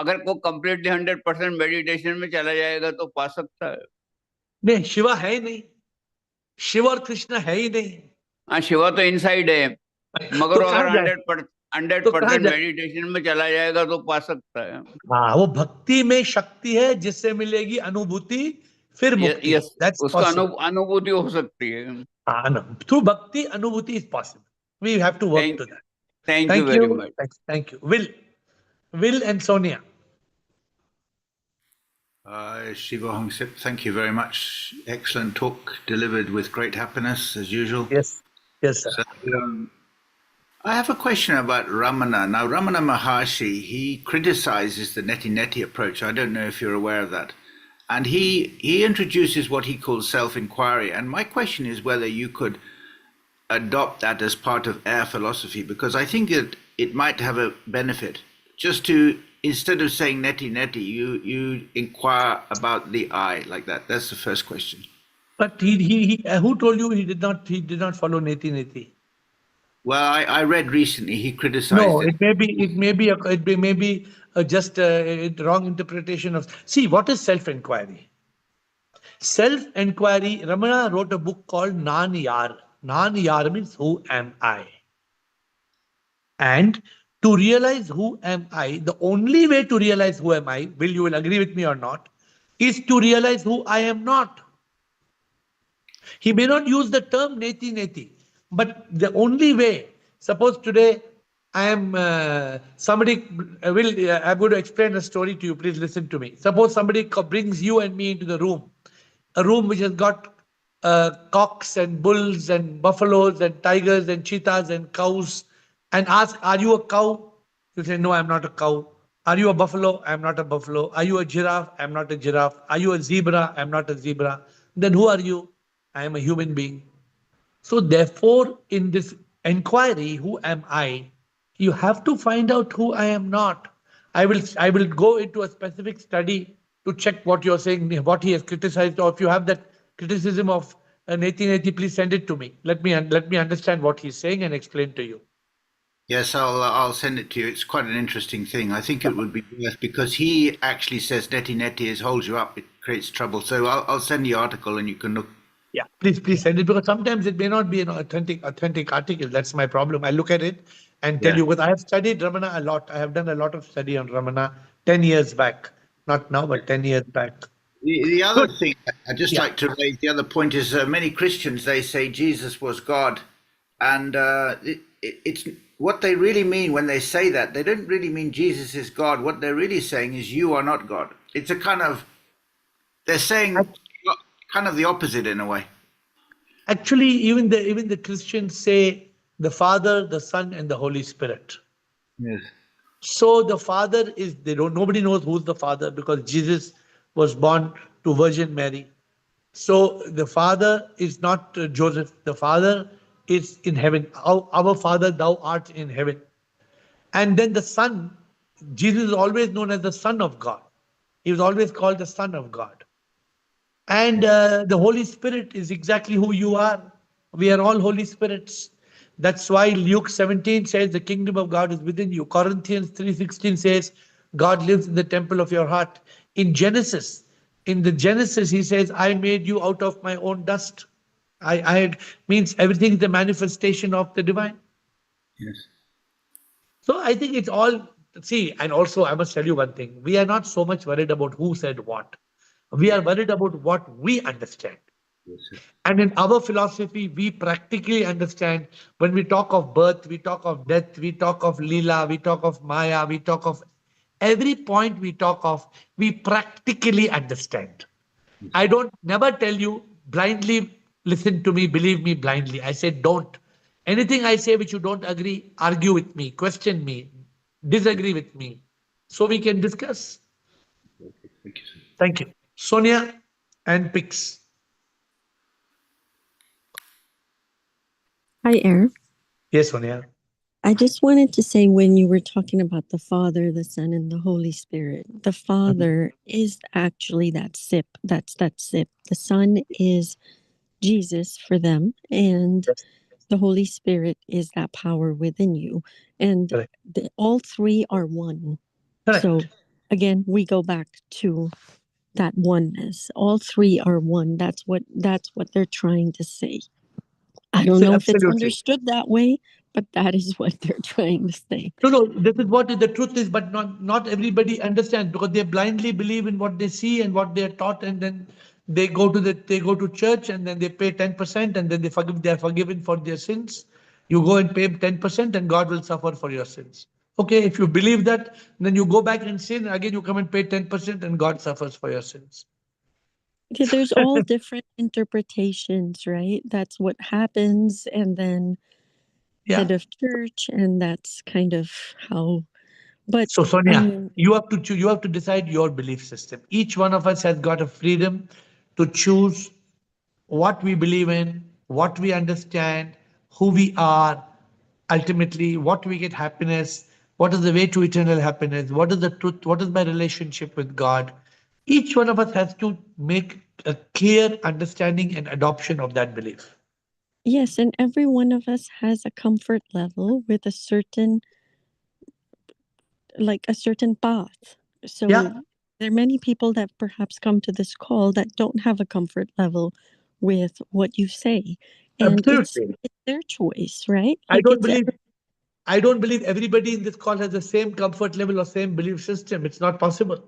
[SPEAKER 5] अगर वो कंप्लीटली 100% मेडिटेशन में चला जाएगा तो पा सकता है।
[SPEAKER 1] नहीं, शिवा है ही नहीं, शिव और कृष्ण है ही नहीं,
[SPEAKER 5] हाँ, शिवा तो इनसाइड है, मगर
[SPEAKER 1] तो
[SPEAKER 5] वो अगर
[SPEAKER 1] कहां जाए?
[SPEAKER 5] हंड्रेड
[SPEAKER 1] तो कहां
[SPEAKER 5] परसेंट
[SPEAKER 1] जाए?
[SPEAKER 5] मेडिटेशन में चला जाएगा तो पा सकता है।
[SPEAKER 1] हाँ, वो भक्ति में शक्ति है जिससे मिलेगी अनुभूति, फिर मुक्ति।
[SPEAKER 5] यस,
[SPEAKER 1] दैट्स
[SPEAKER 5] उसका
[SPEAKER 1] पॉसिबल।
[SPEAKER 5] अनुभूति हो सकती है।
[SPEAKER 1] हाँ ना, through bhakti anubhuti is possible. We have to work to that.
[SPEAKER 5] Thank you
[SPEAKER 1] thank
[SPEAKER 5] very
[SPEAKER 1] you,
[SPEAKER 5] much.
[SPEAKER 1] Thank you. Will and Sonia.
[SPEAKER 6] Shiva Hong Sip, thank you very much. Excellent talk, delivered with great happiness as usual.
[SPEAKER 1] Yes, yes, sir.
[SPEAKER 6] So, I have a question about Ramana. Now, Ramana Maharshi, he criticizes the neti-neti approach. I don't know if you're aware of that. And he introduces what he calls self-inquiry. And my question is whether you could adopt that as part of AiR philosophy, because I think that it might have a benefit just to, instead of saying neti-neti, you inquire about the I like that. That's the first question.
[SPEAKER 1] But he who told you he did not follow neti neti?
[SPEAKER 6] Well, I read recently he criticized
[SPEAKER 1] No,
[SPEAKER 6] it.
[SPEAKER 1] it may be just a wrong interpretation of. See, what is self-inquiry? Self-inquiry. Ramana wrote a book called non-yar. Non-yar means who am I? And to realize who am I, the only way to realize who am I, you will agree with me or not, is to realize who I am not. He may not use the term neti neti, but the only way, suppose today I am somebody I'm going to explain a story to you. Please listen to me. Suppose somebody brings you and me into the room, a room which has got cocks and bulls and buffaloes and tigers and cheetahs and cows, and ask, "Are you a cow?" You say, "No, I'm not a cow." "Are you a buffalo?" "I'm not a buffalo." "Are you a giraffe?" "I'm not a giraffe." "Are you a zebra?" "I'm not a zebra." Then who are you? I am a human being. So therefore, in this inquiry, who am I? You have to find out who I am not. I will go into a specific study to check what you're saying, what he has criticized, or if you have that criticism of neti neti, please send it to me. Let me understand what he's saying and explain to you.
[SPEAKER 6] Yes, I'll send it to you. It's quite an interesting thing. I think it would be worth, because he actually says neti-neti is holds you up. It creates trouble. So I'll send the article and you can look.
[SPEAKER 1] Yeah, please send it, because sometimes it may not be an authentic article. That's my problem. I look at it and tell
[SPEAKER 6] Yeah.
[SPEAKER 1] you, because I have studied Ramana a lot. I have done a lot of study on Ramana 10 years back. Not now, but 10 years back.
[SPEAKER 6] The other
[SPEAKER 1] Good.
[SPEAKER 6] thing I'd just
[SPEAKER 1] Yeah.
[SPEAKER 6] like to raise, the other point is many Christians, they say Jesus was God. And it's what they really mean when they say that. They don't really mean Jesus is God. What they're really saying is you are not God. It's a kind of, they're saying kind of the opposite in a way.
[SPEAKER 1] Actually, even the Christians say the Father, the Son, and the Holy Spirit.
[SPEAKER 6] Yes.
[SPEAKER 1] So the Father is nobody knows who's the Father because Jesus was born to Virgin Mary. So the Father is not Joseph. The Father is in heaven. Our Father, thou art in heaven. And then the Son, Jesus is always known as the Son of God. He was always called the Son of God. And the Holy Spirit is exactly who you are. We are all Holy Spirits. That's why Luke 17 says the kingdom of God is within you. Corinthians 3:16 says God lives in the temple of your heart. In the Genesis, he says, I made you out of my own dust. I means everything is the manifestation of the divine.
[SPEAKER 6] Yes.
[SPEAKER 1] So I think it's all, see, and also I must tell you one thing. We are not so much worried about who said what. We are worried about what we understand.
[SPEAKER 6] Yes, sir.
[SPEAKER 1] And in our philosophy, we practically understand when we talk of birth, we talk of death, we talk of Leela, we talk of Maya, we talk of every point we talk of, we practically understand. I don't never tell you blindly listen to me, believe me blindly. I say don't. Anything I say which you don't agree, argue with me, question me, disagree with me, so we can discuss.
[SPEAKER 6] Okay. Thank you, sir.
[SPEAKER 1] Thank you. Sonia and Pix.
[SPEAKER 7] Hi, AiR.
[SPEAKER 1] Yes, Sonia.
[SPEAKER 7] I just wanted to say when you were talking about the Father, the Son, and the Holy Spirit, the Father is actually that sip. That's that sip. The Son is Jesus for them, and
[SPEAKER 1] Yes,
[SPEAKER 7] the Holy Spirit is that power within you. And
[SPEAKER 1] correct.
[SPEAKER 7] all three are one.
[SPEAKER 1] Correct.
[SPEAKER 7] So again, we go back to that oneness. All three are one. That's what they're trying to say. I don't know if it's
[SPEAKER 1] Absolutely.
[SPEAKER 7] understood that way, but that is what they're trying to say.
[SPEAKER 1] No, this is what the truth is, but not everybody understands because they blindly believe in what they see and what they are taught, and then they go to church and then they pay 10% and then they are forgiven for their sins. You go and pay 10% and God will suffer for your sins. Okay, if you believe that, then you go back and sin again. You come and pay 10% and God suffers for your sins.
[SPEAKER 7] Yeah, there's all different interpretations, right? That's what happens, and then head
[SPEAKER 1] Yeah.
[SPEAKER 7] of church, and that's kind of how. But
[SPEAKER 1] So
[SPEAKER 7] I
[SPEAKER 1] Sonia,
[SPEAKER 7] mean,
[SPEAKER 1] you have to you have to decide your belief system. Each one of us has got a freedom to choose what we believe in, what we understand, who we are, ultimately, what we get happiness, what is the way to eternal happiness, what is the truth, what is my relationship with God. Each one of us has to make a clear understanding and adoption of that belief.
[SPEAKER 7] yes, and every one of us has a comfort level with a certain path. So
[SPEAKER 1] Yeah,
[SPEAKER 7] there are many people that perhaps come to this call that don't have a comfort level with what you say, and
[SPEAKER 1] absolutely.
[SPEAKER 7] it's their choice, right?
[SPEAKER 1] I
[SPEAKER 7] Like
[SPEAKER 1] don't
[SPEAKER 7] it's
[SPEAKER 1] believe I don't believe everybody in this call has the same comfort level or same belief system. It's not possible.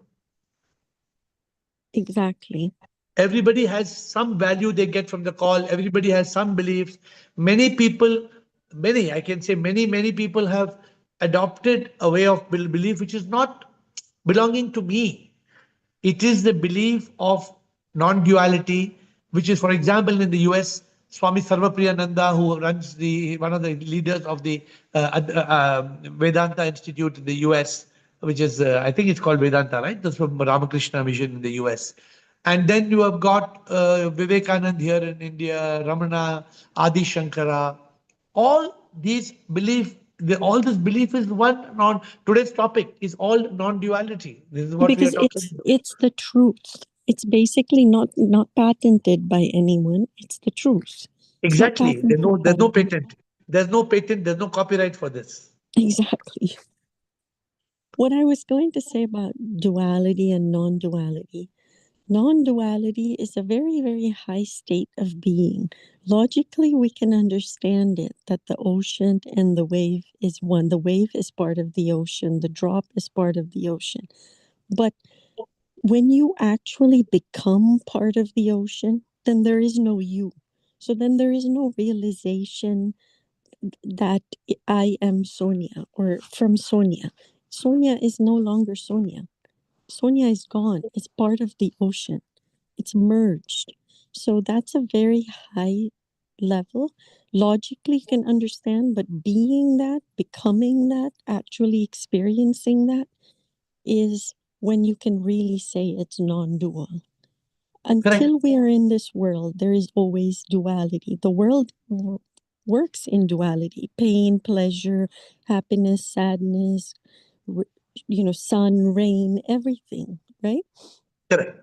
[SPEAKER 7] exactly.
[SPEAKER 1] Everybody has some value they get from the call. Everybody has some beliefs. Many people, many, I can say many people have adopted a way of belief which is not belonging to me. It is the belief of non-duality, which is, for example, in the US, Swami Sarvapriyananda, who runs one of the leaders of the Vedanta Institute in the US, which is, I think it's called Vedanta, right? That's from Ramakrishna Mission in the US. And then you have got Vivekanand here in India, Ramana, Adi Shankara. All these belief, all this belief is one non. Today's topic is all non-duality. This is what we are
[SPEAKER 7] Because
[SPEAKER 1] talking about.
[SPEAKER 7] it's the truth. It's basically not patented by anyone. It's the truth. It's not
[SPEAKER 1] Exactly.
[SPEAKER 7] patented
[SPEAKER 1] There's
[SPEAKER 7] by
[SPEAKER 1] no
[SPEAKER 7] anyone.
[SPEAKER 1] patent. There's no patent. There's no copyright for this.
[SPEAKER 7] Exactly. What I was going to say about duality and non-duality. Non-duality is a very, very high state of being. Logically, we can understand it, that the ocean and the wave is one. The wave is part of the ocean. The drop is part of the ocean. But when you actually become part of the ocean, then there is no you. So then there is no realization that I am Sonia or from Sonia. Sonia is no longer Sonia. Sonia is gone. It's part of the ocean. It's merged. So that's a very high level. Logically, you can understand, but being that, becoming that, actually experiencing that is when you can really say it's non dual. Until we are in this world, there is always duality. The world works in duality: pain, pleasure, happiness, sadness, sun, rain, everything, right?
[SPEAKER 1] Correct.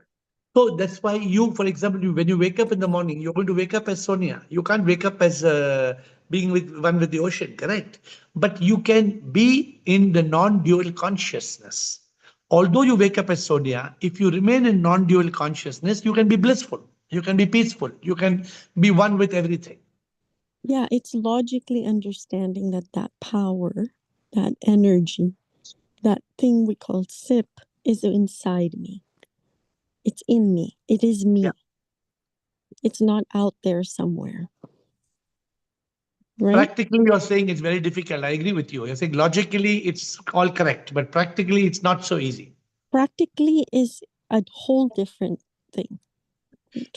[SPEAKER 1] So that's why you, for example, when you wake up in the morning, you're going to wake up as Sonia. You can't wake up as being with one with the ocean, correct? But you can be in the non-dual consciousness. Although you wake up as Sonia, if you remain in non-dual consciousness, you can be blissful, you can be peaceful, you can be one with everything.
[SPEAKER 7] Yeah, it's logically understanding that power, that energy, that thing we call SIP is inside me. It's in me. It is me.
[SPEAKER 1] Yeah.
[SPEAKER 7] It's not out there somewhere. Right?
[SPEAKER 1] Practically, you're saying it's very difficult. I agree with you. You're saying logically it's all correct, but practically it's not so easy.
[SPEAKER 7] Practically is a whole different thing.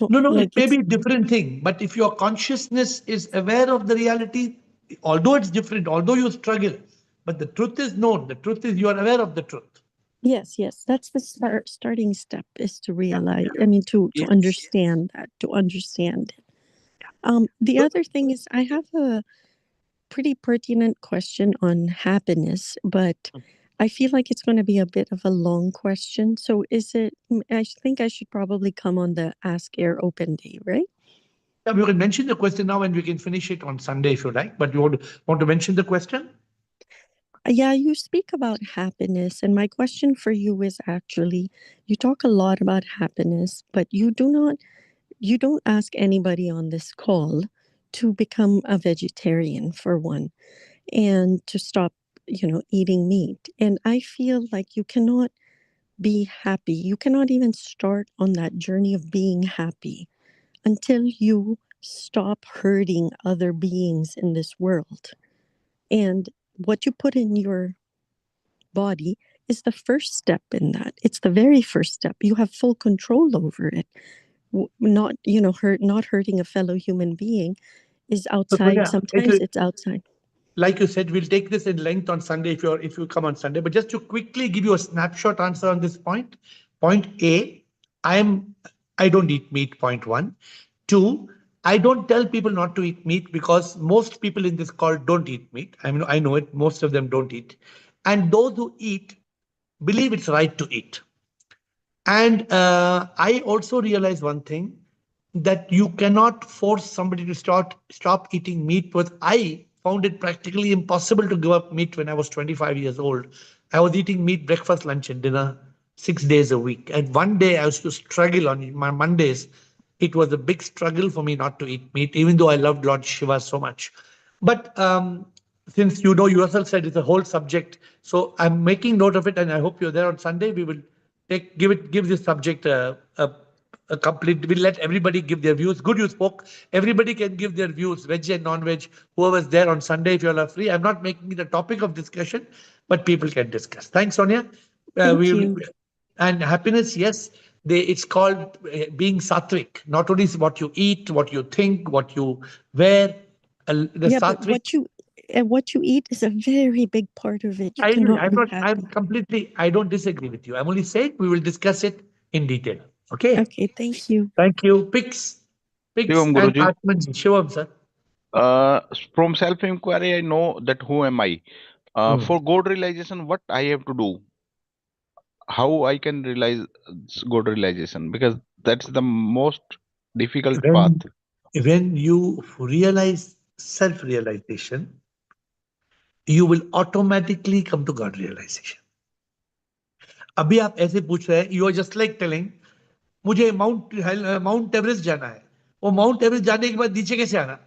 [SPEAKER 1] No, it may be a different thing, but if your consciousness is aware of the reality, although it's different, although you struggle, but the truth is known, the truth is you are aware of the truth.
[SPEAKER 7] Yes, that's the starting step, is to realize, to understand that, to understand it. The other thing is, I have a pretty pertinent question on happiness, but I feel like it's going to be a bit of a long question. So I think I should probably come on the Ask AiR Open Day, right?
[SPEAKER 1] Yeah, we can mention the question now and we can finish it on Sunday if you like, but you want to mention the question?
[SPEAKER 7] Yeah, you speak about happiness, and my question for you is actually, you talk a lot about happiness, but you don't ask anybody on this call to become a vegetarian, for one, and to stop, eating meat. And I feel like you cannot be happy. You cannot even start on that journey of being happy until you stop hurting other beings in this world. And what you put in your body is the first step in that. It's the very first step. You have full control over it. Not, not hurting a fellow human being is outside.
[SPEAKER 1] Yeah,
[SPEAKER 7] Sometimes it's outside.
[SPEAKER 1] Like you said, we'll take this in length on Sunday if you come on Sunday. But just to quickly give you a snapshot answer on this point. Point A, I don't eat meat. Point 1. 2, I don't tell people not to eat meat because most people in this call don't eat meat. I know it. Most of them don't eat, and those who eat believe it's right to eat. And I also realize one thing, that you cannot force somebody to stop eating meat. But I found it practically impossible to give up meat when I was 25 years old. I was eating meat breakfast, lunch, and dinner 6 days a week. And one day I used to struggle on my Mondays. It was a big struggle for me not to eat meat, even though I loved Lord Shiva so much. But since you yourself said it's a whole subject, so I'm making note of it, and I hope you're there on Sunday. We will give this subject a complete. We'll let everybody give their views. Good, you spoke. Everybody can give their views, veg and non-veg. Whoever's there on Sunday, if you all are free. I'm not making it a topic of discussion, but people can discuss. Thanks, Sonia.
[SPEAKER 7] Thank you.
[SPEAKER 1] And happiness, yes, it's called being sattvic. Not only is what you eat, what you think, what you wear.
[SPEAKER 7] But what you eat is a very big part of it. You cannot be happy.
[SPEAKER 1] I don't disagree with you. I'm only saying we will discuss it in detail. Okay.
[SPEAKER 7] Okay, thank you.
[SPEAKER 1] Thank you. Pigs
[SPEAKER 8] Shivam,
[SPEAKER 1] and
[SPEAKER 8] Guruji.
[SPEAKER 1] Atmanji. Shivam, sir.
[SPEAKER 8] From self-inquiry, I know that who am I. For God realization, what I have to do? How I can realize God realization? Because that's the most difficult path.
[SPEAKER 1] When you realize self-realization, you will automatically come to God realization. अभी आप ऐसे पूछ रहे हैं, you are just like telling, मुझे mount Everest जाना है. वो माउंट एवरेस्ट जाने के बाद नीचे कैसे आना?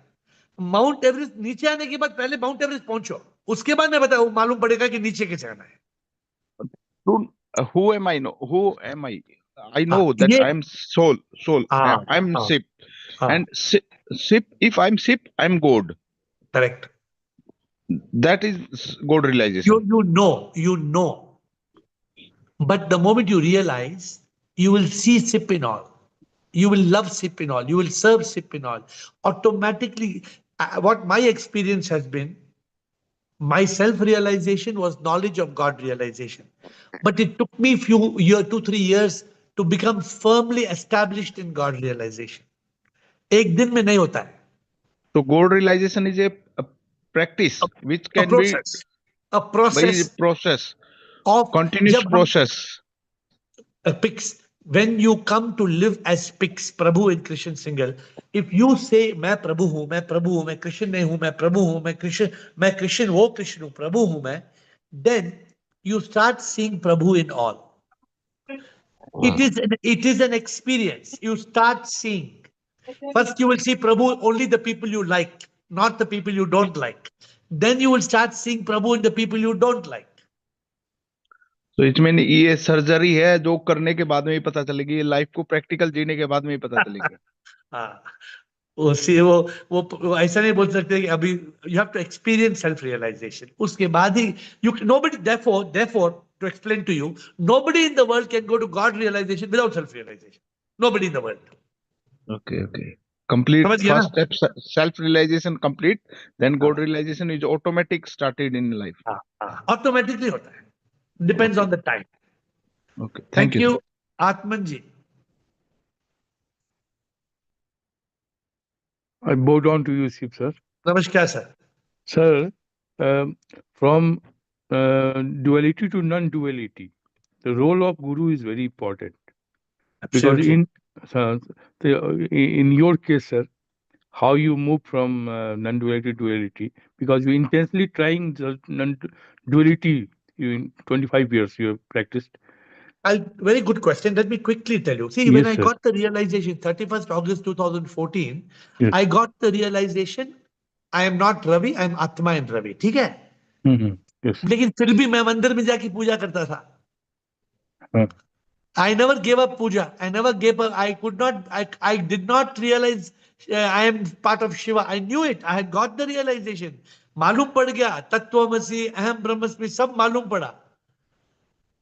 [SPEAKER 1] माउंट एवरेस्ट नीचे आने के बाद पहले माउंट एवरेस्ट पहुंचो, उसके बाद मैं बताऊं मालूम पड़ेगा कि नीचे कैसे आना है.
[SPEAKER 8] Who am I? Who am I? I know that I'm soul. I'm SIP. And SIP, if I'm SIP, I'm God.
[SPEAKER 1] Correct.
[SPEAKER 8] That is God realization.
[SPEAKER 1] You know. But the moment you realize, you will see SIP in all. You will love Sipinol. You will serve Sipinol. Automatically, what my experience has been, my self-realization was knowledge of God realization. But it took me 2-3 years to become firmly established in God realization. एक दिन में नहीं होता है.
[SPEAKER 8] So God realization is a practice which
[SPEAKER 1] A
[SPEAKER 8] can be
[SPEAKER 1] process. A
[SPEAKER 8] very
[SPEAKER 1] process
[SPEAKER 8] process,
[SPEAKER 1] of
[SPEAKER 8] continuous
[SPEAKER 1] जब हम
[SPEAKER 8] process.
[SPEAKER 1] Pics, when you come to live as Pics, Prabhu in Christian single, if you say मैं प्रभु हूं, मैं प्रभु हूं, मैं कृष्ण नहीं हूं, मैं प्रभु हूं, मैं कृष्ण वो कृष्ण हूं, प्रभु हूं मैं, then you start seeing Prabhu in all. It is an experience. You start seeing. First you will see Prabhu only the people you like, not the people you don't like. Then you will start seeing Prabhu in the people you don't like.
[SPEAKER 8] तो इसमें ये surgery है जो करने के बाद में ही पता चलेगी, ये लाइफ को प्रैक्टिकल जीने के बाद में ही पता चलेगी.
[SPEAKER 1] हाँ, वो ऐसा नहीं बोल सकते कि अभी you have to experience self realization, उसके बाद ही you nobody therefore to explain to you, nobody in the world can go to God realization without self realization. Nobody in the world.
[SPEAKER 8] Okay. Complete
[SPEAKER 1] समझ गया
[SPEAKER 8] first
[SPEAKER 1] ना?
[SPEAKER 8] step, self realization complete, then God realization is automatic started in life.
[SPEAKER 1] Automatically होता है, depends on the time.
[SPEAKER 8] Okay,
[SPEAKER 1] thank you
[SPEAKER 8] sir.
[SPEAKER 1] Atman ji.
[SPEAKER 9] I bow down to you, Shiv sir.
[SPEAKER 1] नमस्कार sir.
[SPEAKER 9] Sir, from duality to non-duality, the role of guru is very important. Because in your case, sir, how you move from non-duality to duality, because you intensely trying the non-duality. You in 25 years you have practiced.
[SPEAKER 1] Very good question. Let me quickly tell you. See,
[SPEAKER 9] Yes,
[SPEAKER 1] when I
[SPEAKER 9] sir.
[SPEAKER 1] got the realization, 31st August 2014,
[SPEAKER 9] Yes.
[SPEAKER 1] I got the realization, I am not Ravi, I am Atma in Ravi. ठीक है?
[SPEAKER 9] Yes.
[SPEAKER 1] लेकिन फिर भी मैं मंदिर में जाके पूजा करता था.
[SPEAKER 9] हाँ.
[SPEAKER 1] I never gave up puja. I never gave up. I did not realize I am part of Shiva. I knew it. I had got the realization. मालूम पड़ गया, तत्वमसि, अहम ब्रह्मस्मि, सब मालूम पड़ा.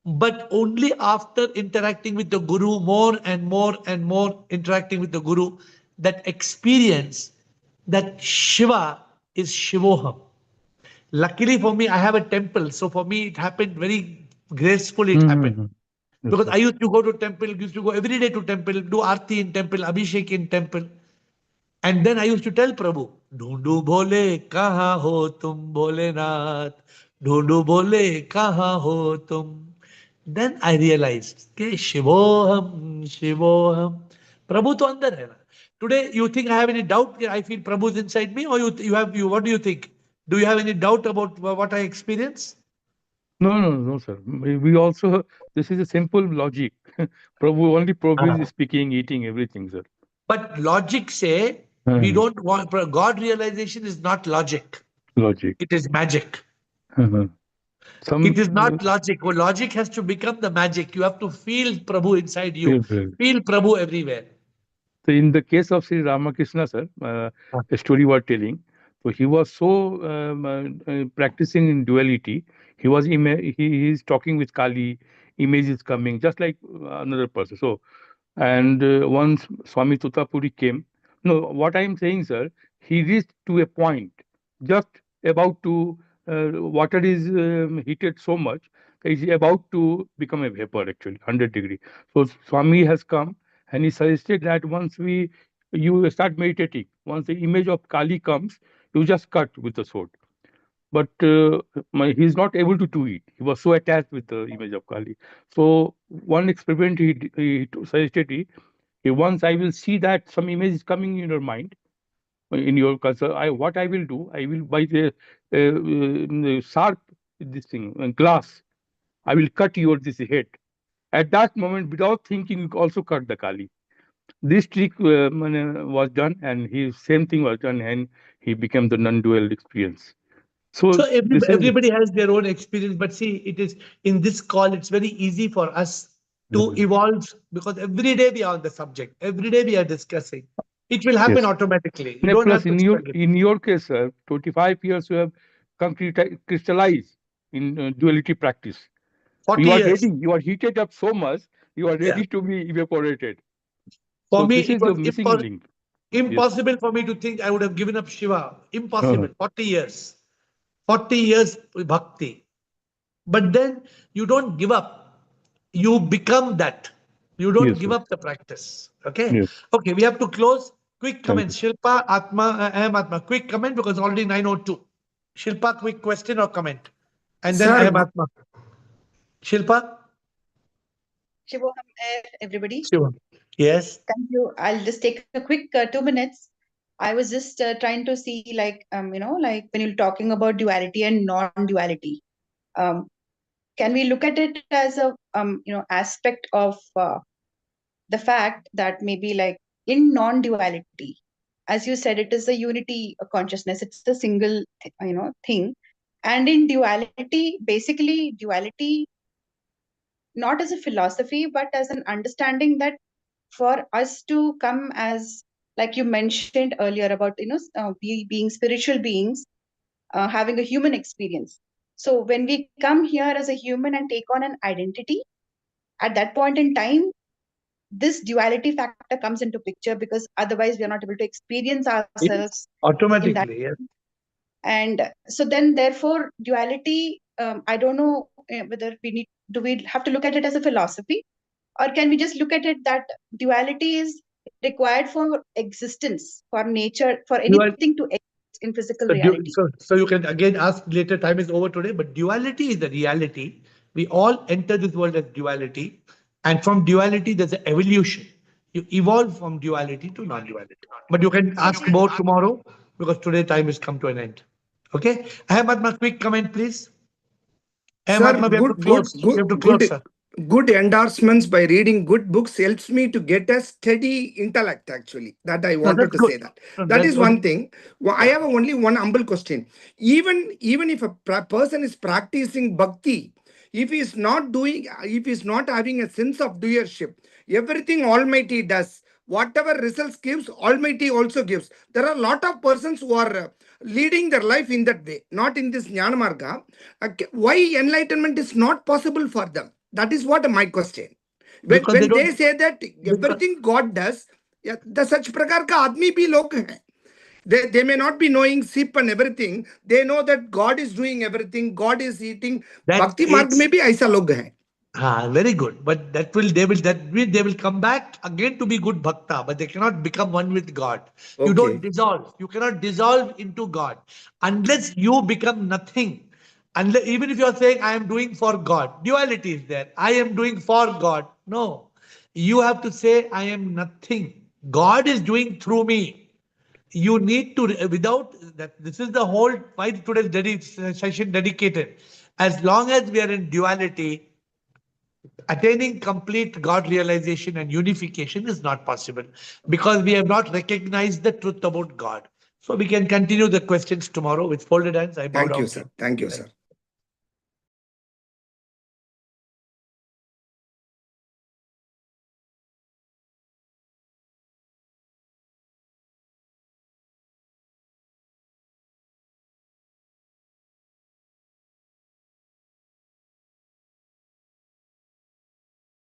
[SPEAKER 1] But only after interacting with the Guru, more and more and more interacting with the Guru, that experience that Shiva is Shivoham. Luckily for me, I have a temple. So for me, it happened very gracefully. It happened.
[SPEAKER 9] Yes,
[SPEAKER 1] Because
[SPEAKER 9] sir.
[SPEAKER 1] I used to go to temple, used to go every day to temple, do arti in temple, abhishek in temple. And then I used to tell Prabhu, ढूंढू भोले कहाँ हो तुम भोलेनाथ, ढूंढू भोले कहाँ हो तुम. Then I realized कि शिवोहम शिवोहम, प्रभु तो अंदर है ना. Today you think I have any doubt that I feel Prabhu is inside me, or you what do you think? Do you have any doubt about what I experience?
[SPEAKER 9] No, sir. We also, this is a simple logic. Prabhu is speaking, eating, everything, sir.
[SPEAKER 1] But logic say we don't want God realization is not logic.
[SPEAKER 9] Logic.
[SPEAKER 1] It is magic.
[SPEAKER 9] Some
[SPEAKER 1] It is not logic. Well, logic has to become the magic. You have to feel Prabhu inside you. Feel Prabhu everywhere.
[SPEAKER 9] So in the case of Sri Ramakrishna, sir, a story was telling. So he was so practicing in duality. He was he is talking with Kali. Image is coming, just like another person. So, and once Swami Tutapuri came. No, what I am saying, sir, he reached to a point, just about to water is heated so much, that is about to become a vapor. Actually, 100 degree. So Swami has come. And he suggested that once you start meditating, once the image of Kali comes, you just cut with the sword. But he's not able to do it. He was so attached with the image of Kali. So one experiment he suggested, once I will see that some image is coming in your mind, in your concern, what I will do, I will by the sharp this thing glass, I will cut this head. At that moment, without thinking, you also cut the Kali. This trick was done, and same thing was done, and he became the non-dual experience.
[SPEAKER 1] So everybody has their own experience, but see, it is in this call, it's very easy for us to evolve, because every day we are on the subject. Every day we are discussing. It will happen automatically. You don't have to struggle.
[SPEAKER 9] In your case, sir, 25 years you have crystallized in duality practice.
[SPEAKER 1] 40
[SPEAKER 9] you are
[SPEAKER 1] years.
[SPEAKER 9] ready. You are heated up so much. You are ready to be evaporated.
[SPEAKER 1] For
[SPEAKER 9] So
[SPEAKER 1] me,
[SPEAKER 9] this
[SPEAKER 1] it
[SPEAKER 9] is the
[SPEAKER 1] was
[SPEAKER 9] missing link.
[SPEAKER 1] impossible for me to think I would have given up Shiva. Impossible. 40 years. 40 years bhakti. But then you don't give up. You become that. You don't
[SPEAKER 9] Yes,
[SPEAKER 1] give
[SPEAKER 9] sir.
[SPEAKER 1] up the practice. Okay.
[SPEAKER 9] Yes.
[SPEAKER 1] Okay. We have to close. Quick
[SPEAKER 9] Thank
[SPEAKER 1] comment.
[SPEAKER 9] you.
[SPEAKER 1] Shilpa, Atma, I am Atma. Quick comment because already 9:02. Shilpa, quick question or comment. And then I
[SPEAKER 2] Sir,
[SPEAKER 1] am Atma. Shilpa?
[SPEAKER 10] Shivoham Air, everybody.
[SPEAKER 1] Shiva. Yes.
[SPEAKER 10] Thank you. I'll just take a quick 2 minutes. I was just trying to see, like, like when you're talking about duality and non-duality, can we look at it as a, aspect of the fact that maybe like in non-duality, as you said, it is a unity consciousness. It's the single, thing. And in duality, basically duality, not as a philosophy, but as an understanding that for us to come as, like you mentioned earlier about, being spiritual beings, having a human experience. So when we come here as a human and take on an identity, at that point in time, this duality factor comes into picture, because otherwise we are not able to experience ourselves in that.
[SPEAKER 1] Automatically, yes.
[SPEAKER 10] And so then therefore duality, I don't know whether do we have to look at it as a philosophy, or can we just look at it that duality is required for existence, for nature, for anything to exist in physical reality?
[SPEAKER 1] So you can again ask later, time is over today, but duality is the reality. We all enter this world as duality. And from duality, there's an evolution. You evolve from duality to non-duality. But you can ask more tomorrow because today time has come to an end. Okay? Ahmadma, quick comment, please.
[SPEAKER 2] sir,
[SPEAKER 1] Ahmadma, we have to close. We have to close, sir.
[SPEAKER 2] Good endorsements by reading good books helps me to get a steady intellect, actually. That I wanted to say that. That is one thing. Well, I have only one humble question. Even if a person is practicing bhakti, if he is not having a sense of doership, everything Almighty does, whatever results gives, Almighty also gives. There are a lot of persons who are leading their life in that way, not in this Jnana Marga. Why enlightenment is not possible for them? That is what my question. When they say that everything God does, the such prakar ka admi bhi log hai. They may not be knowing sip and everything. They know that God is doing everything. God is eating. Bhakti marg mein bhi aisa log hai.
[SPEAKER 1] Very good. But they will come back again to be good bhakta, but they cannot become one with God. Okay. You don't dissolve. You cannot dissolve into God unless you become nothing. Unless, even if you are saying I am doing for God, duality is there. I am doing for God. No, you have to say I am nothing. God is doing through me. You need to, without that, this is the whole why today's session dedicated. As long as we are in duality, attaining complete God realization and unification is not possible because we have not recognized the truth about God. So we can continue the questions tomorrow with folded hands. I bow down.
[SPEAKER 2] Thank you, sir. Thank you, sir.